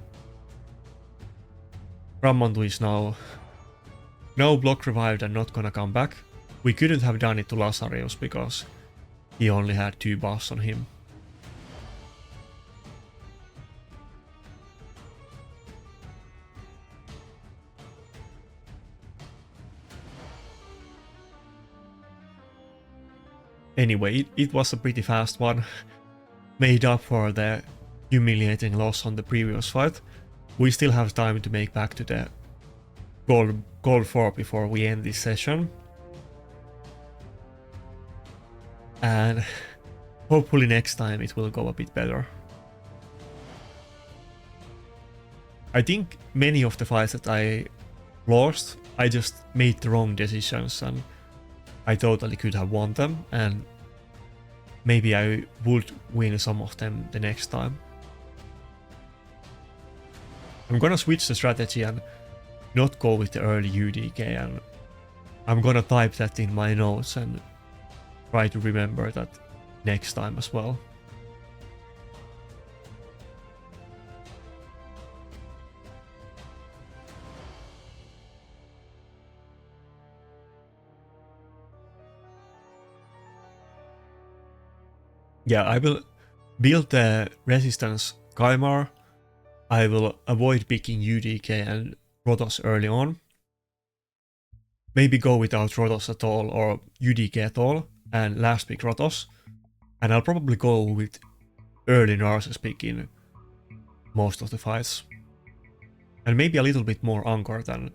Ramantu is now block revived and not gonna come back. We couldn't have done it to Lazarius because he only had 2 buffs on him. Anyway, it was a pretty fast one. Made up for the humiliating loss on the previous fight. We still have time to make back to the Gold 4 before we end this session. And hopefully next time it will go a bit better. I think many of the fights that I lost, I just made the wrong decisions and I totally could have won them, and maybe I would win some of them the next time. I'm gonna switch the strategy and not go with the early UDK, and I'm gonna type that in my notes and try to remember that next time as well. Yeah, I will build the resistance Kaimar. I will avoid picking UDK and Rotos early on. Maybe go without Rotos at all or UDK at all and last pick Rotos. And I'll probably go with early Narses pick in most of the fights. And maybe a little bit more Anchor than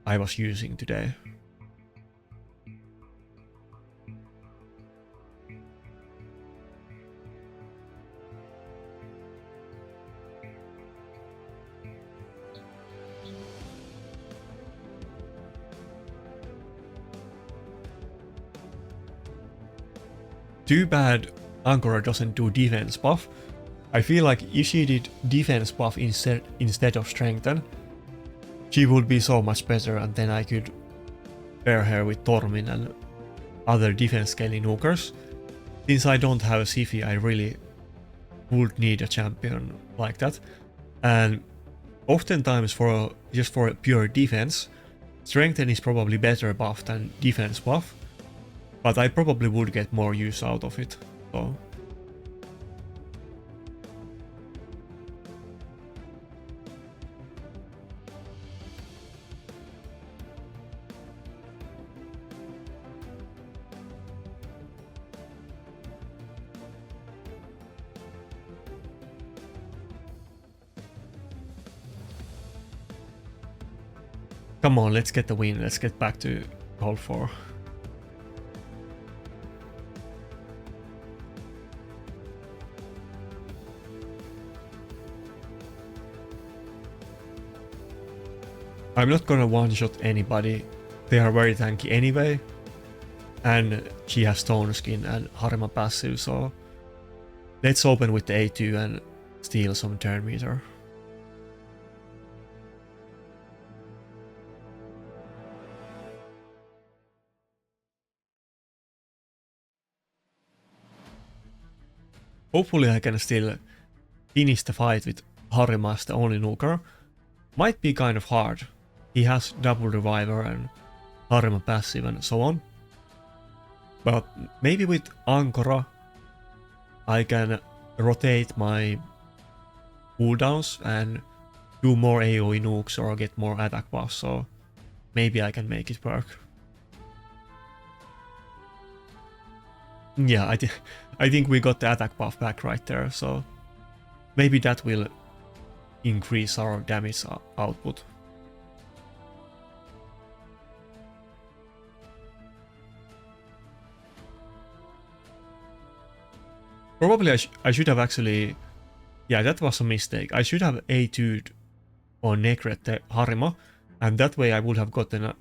I was using today. Too bad Angora doesn't do defense buff. I feel like if she did defense buff instead of strengthen, she would be so much better, and then I could pair her with Tormin and other defense scaling nukers. Since I don't have a Siphi, I really would need a champion like that. And oftentimes just for pure defense, strengthen is probably better buff than defense buff. But I probably would get more use out of it, so. Come on, let's get the win, let's get back to Gold4. I'm not gonna one-shot anybody, they are very tanky anyway, and she has Stone Skin and Harima passive, so let's open with the A2 and steal some turn meter. Hopefully I can still finish the fight with Harima as the only nuker. Might be kind of hard. He has double reviver and Harima passive and so on. But maybe with Ankara I can rotate my cooldowns and do more AoE nukes or get more attack buffs, so maybe I can make it work. Yeah, I think we got the attack buff back right there, so maybe that will increase our damage output. Probably I should have actually... Yeah, that was a mistake. I should have A2'd or Necret the Harima, and that way I would have gotten a...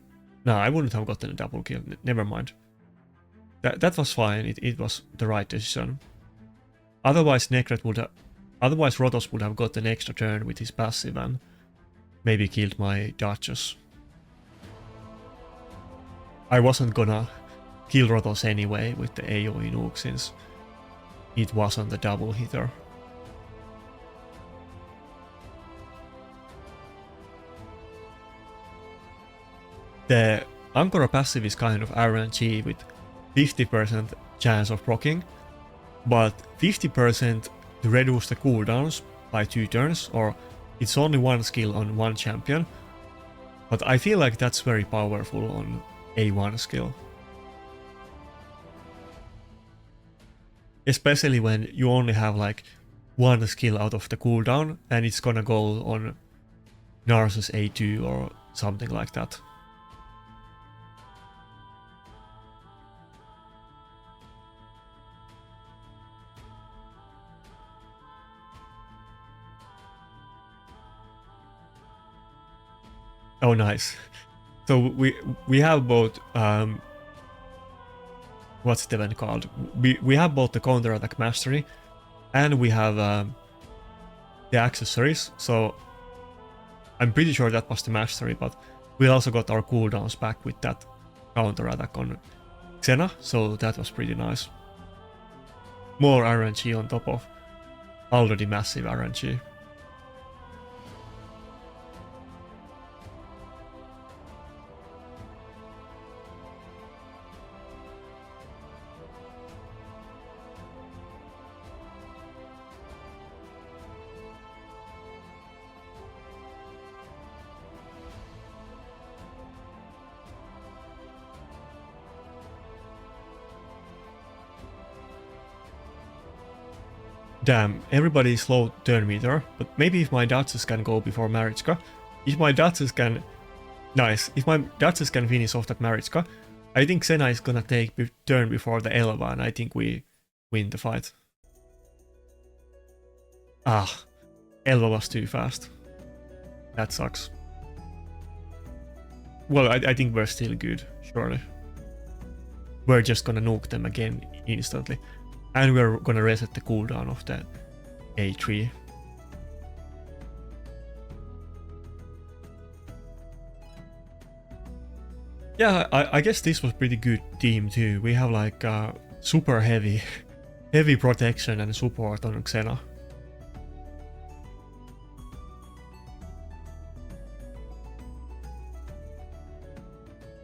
No, I wouldn't have gotten a double kill. Never mind. That was fine. It was the right decision. Otherwise Necret would have... Otherwise Rotos would have got an extra turn with his passive and maybe killed my Duchess. I wasn't gonna kill Rotos anyway with the AoE nuke since it wasn't a double hitter. The Ankara passive is kind of RNG with 50% chance of proccing, but 50% to reduce the cooldowns by 2 turns, or it's only one skill on one champion, but I feel like that's very powerful on A1 skill. Especially when you only have like one skill out of the cooldown and it's gonna go on Narsus A2 or something like that. Oh nice. So we have both what's the event called? We have both the counter-attack mastery and we have the accessories, so I'm pretty sure that was the mastery, but we also got our cooldowns back with that counter-attack on Xena, so that was pretty nice. More RNG on top of already massive RNG. Damn, everybody is slow turn meter, but maybe if my Duchess can go before Marichka, if my Duchess can... Nice, if my Duchess can finish off that Marichka, I think Xena is gonna take turn before the Elva, and I think we win the fight. Ah, Elva was too fast. That sucks. Well, I think we're still good, surely. We're just gonna nuke them again instantly. And we're gonna reset the cooldown of the A3. Yeah, I guess this was pretty good team too. We have like super heavy protection and support on Xena.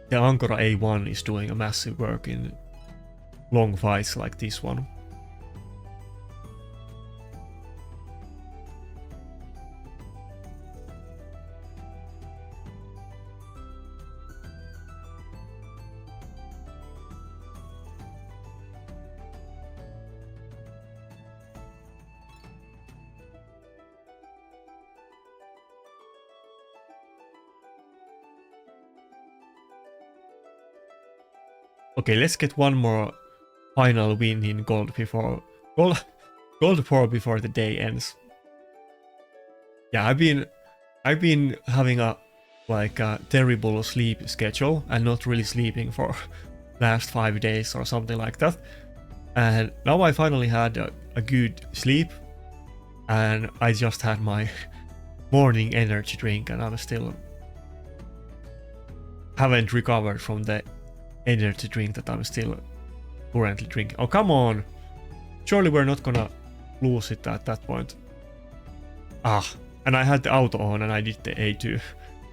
The Ankara A1 is doing a massive work in long fights like this one. Okay, let's get one more final win in Gold before Gold 4 before the day ends. Yeah, I've been having a terrible sleep schedule and not really sleeping for last 5 days or something like that. And now I finally had a good sleep, and I just had my morning energy drink, and I'm still haven't recovered from the energy drink that I'm still currently drinking. Oh, come on! Surely we're not gonna lose it at that point. Ah, and I had the auto on and I did the A2.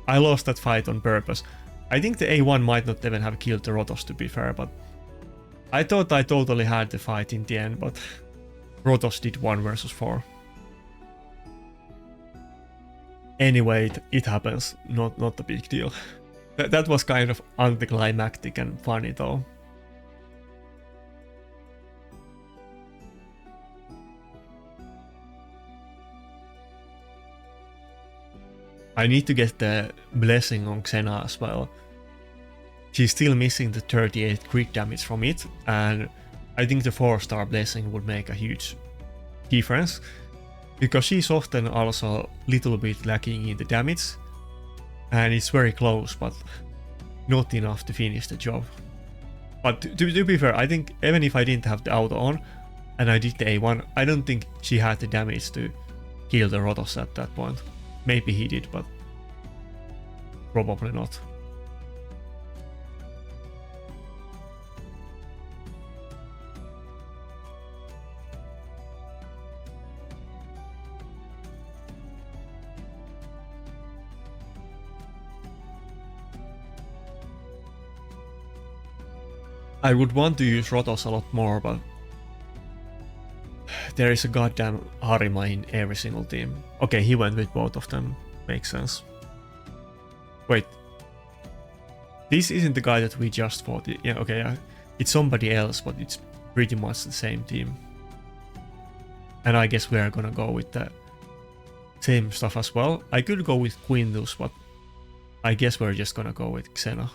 I lost that fight on purpose. I think the A1 might not even have killed the Rotos, to be fair, but I thought I totally had the fight in the end, but Rotos did 1 versus 4. Anyway, it happens. Not a big deal. That was kind of anticlimactic and funny though. I need to get the blessing on Xena as well. She's still missing the 38 crit damage from it, and I think the 4-star blessing would make a huge difference, because she's often also a little bit lacking in the damage. And it's very close, but not enough to finish the job. But to be fair, I think even if I didn't have the auto on and I did the A1, I don't think she had the damage to kill the Rotos at that point. Maybe he did, but probably not. I would want to use Rotos a lot more, but there is a goddamn Harima in every single team. Okay, he went with both of them. Makes sense. Wait. This isn't the guy that we just fought. Yeah, okay, yeah. It's somebody else, but it's pretty much the same team. And I guess we're gonna go with the same stuff as well. I could go with Quintus, but I guess we're just gonna go with Xena.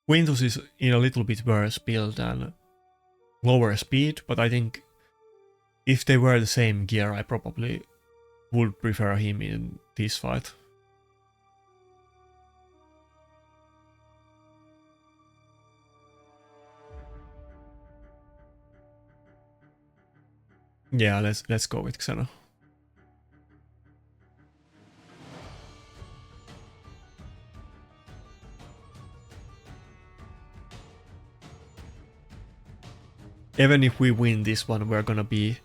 Quintus is in a little bit worse build and lower speed, but I think if they were the same gear, I probably would prefer him in this fight. Yeah, let's go with Xena. Even if we win this one, we're gonna be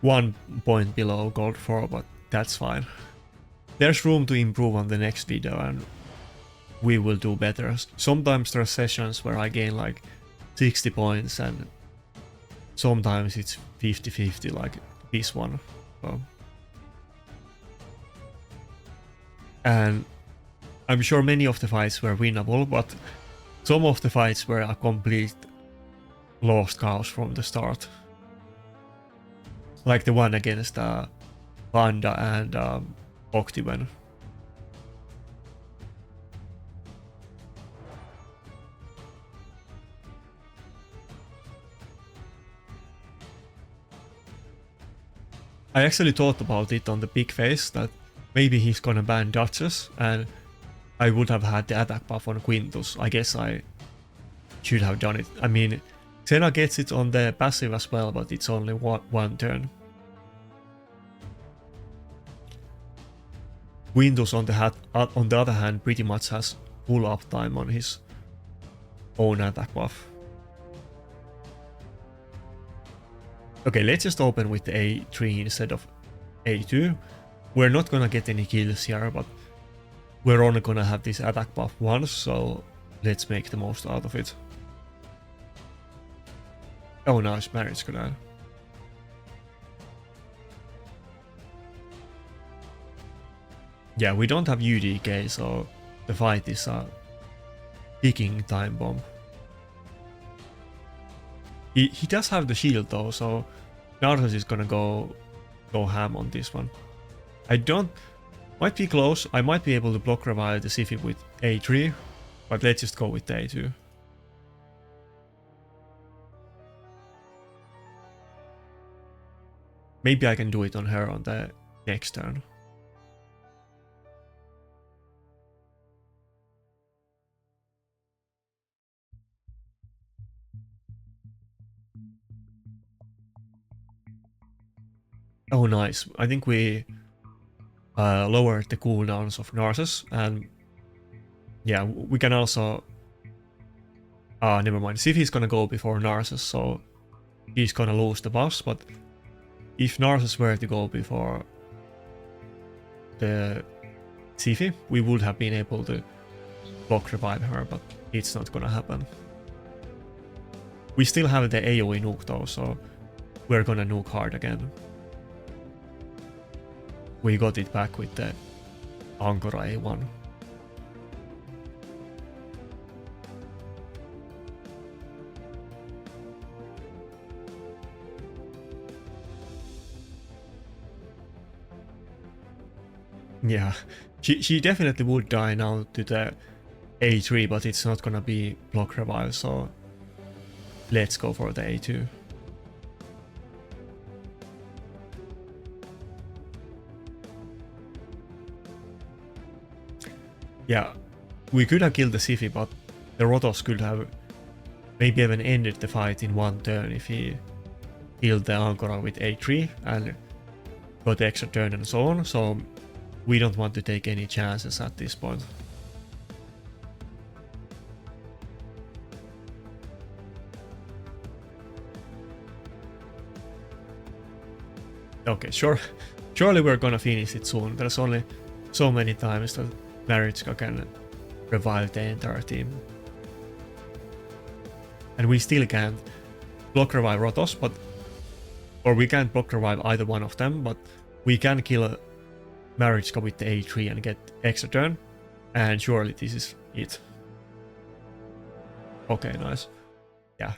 1 point below Gold 4, but that's fine. There's room to improve on the next video and we will do better. Sometimes there are sessions where I gain like 60 points and sometimes it's 50-50 like this one. So. And I'm sure many of the fights were winnable, but some of the fights were a complete lost cause from the start. Like the one against Panda and Octiven. I actually thought about it on the big face that maybe he's gonna ban Duchess and I would have had the attack buff on Quintus. I guess I should have done it. I mean, Xena gets it on the passive as well, but it's only one turn. Quintus on the other hand pretty much has full uptime on his own attack buff. Okay, let's just open with the A3 instead of A2. We're not gonna get any kills here, but we're only gonna have this attack buff once, so let's make the most out of it. Oh, nice marriage canal. Yeah, we don't have UDK, so the fight is a ticking time bomb. He does have the shield though, so Narcissus is gonna go ham on this one. Might be close. I might be able to block revive the Siphi with A3, but let's just go with A2. Maybe I can do it on her on the next turn. Oh nice, I think we lowered the cooldowns of Narcissus, and yeah, we can also... never mind, Siphi's gonna go before Narcissus, so he's gonna lose the boss, but if Narcissus were to go before the Siphi, we would have been able to block revive her, but it's not gonna happen. We still have the AoE nuke though, so we're gonna nuke hard again. We got it back with the Ankara A1. Yeah, she definitely would die now to the A3, but it's not gonna be block revive, so let's go for the A2. Yeah, we could have killed the Siphi, but the Rotos could have maybe even ended the fight in one turn if he killed the Ankara with A3 and got the extra turn and so on, so we don't want to take any chances at this point. Okay, surely we're gonna finish it soon. There's only so many times that Marichka can revive the entire team. And we still can't block revive Rotos, or we can't block revive either one of them, but we can kill Marichka with the A3 and get extra turn, and surely this is it. Okay, nice. Yeah.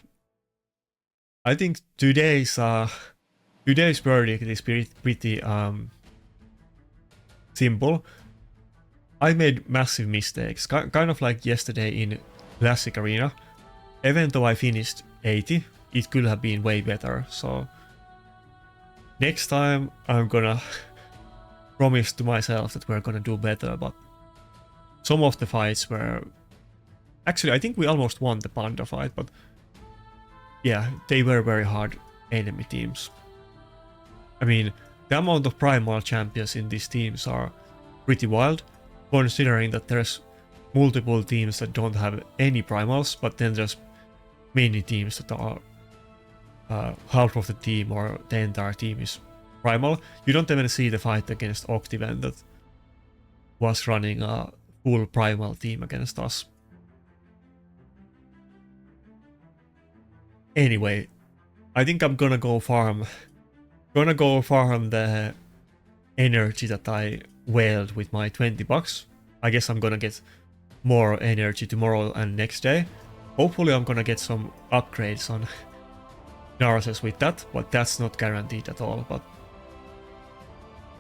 I think today's verdict is pretty simple. I made massive mistakes, kind of like yesterday in Classic Arena. Even though I finished 80, it could have been way better, so next time I'm gonna promise to myself that we're gonna do better, but some of the fights were... Actually, I think we almost won the Panda fight, but yeah, they were very hard enemy teams. I mean, the amount of primal champions in these teams are pretty wild, considering that there's multiple teams that don't have any primals, but then there's many teams that are half of the team or the entire team is primal. You don't even see the fight against Octiven that was running a full primal team against us. Anyway, I think I'm gonna go farm the energy that I whaled with my $20. I guess I'm gonna get more energy tomorrow and next day. Hopefully I'm gonna get some upgrades on Narses with that, but that's not guaranteed at all. But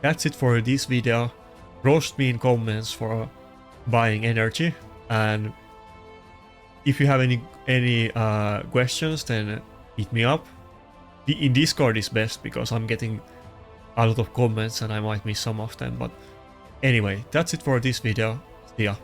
that's it for this video. Roast me in comments for buying energy, and if you have any questions, then hit me up. In Discord is best because I'm getting a lot of comments and I might miss some of them. But anyway, that's it for this video. See ya.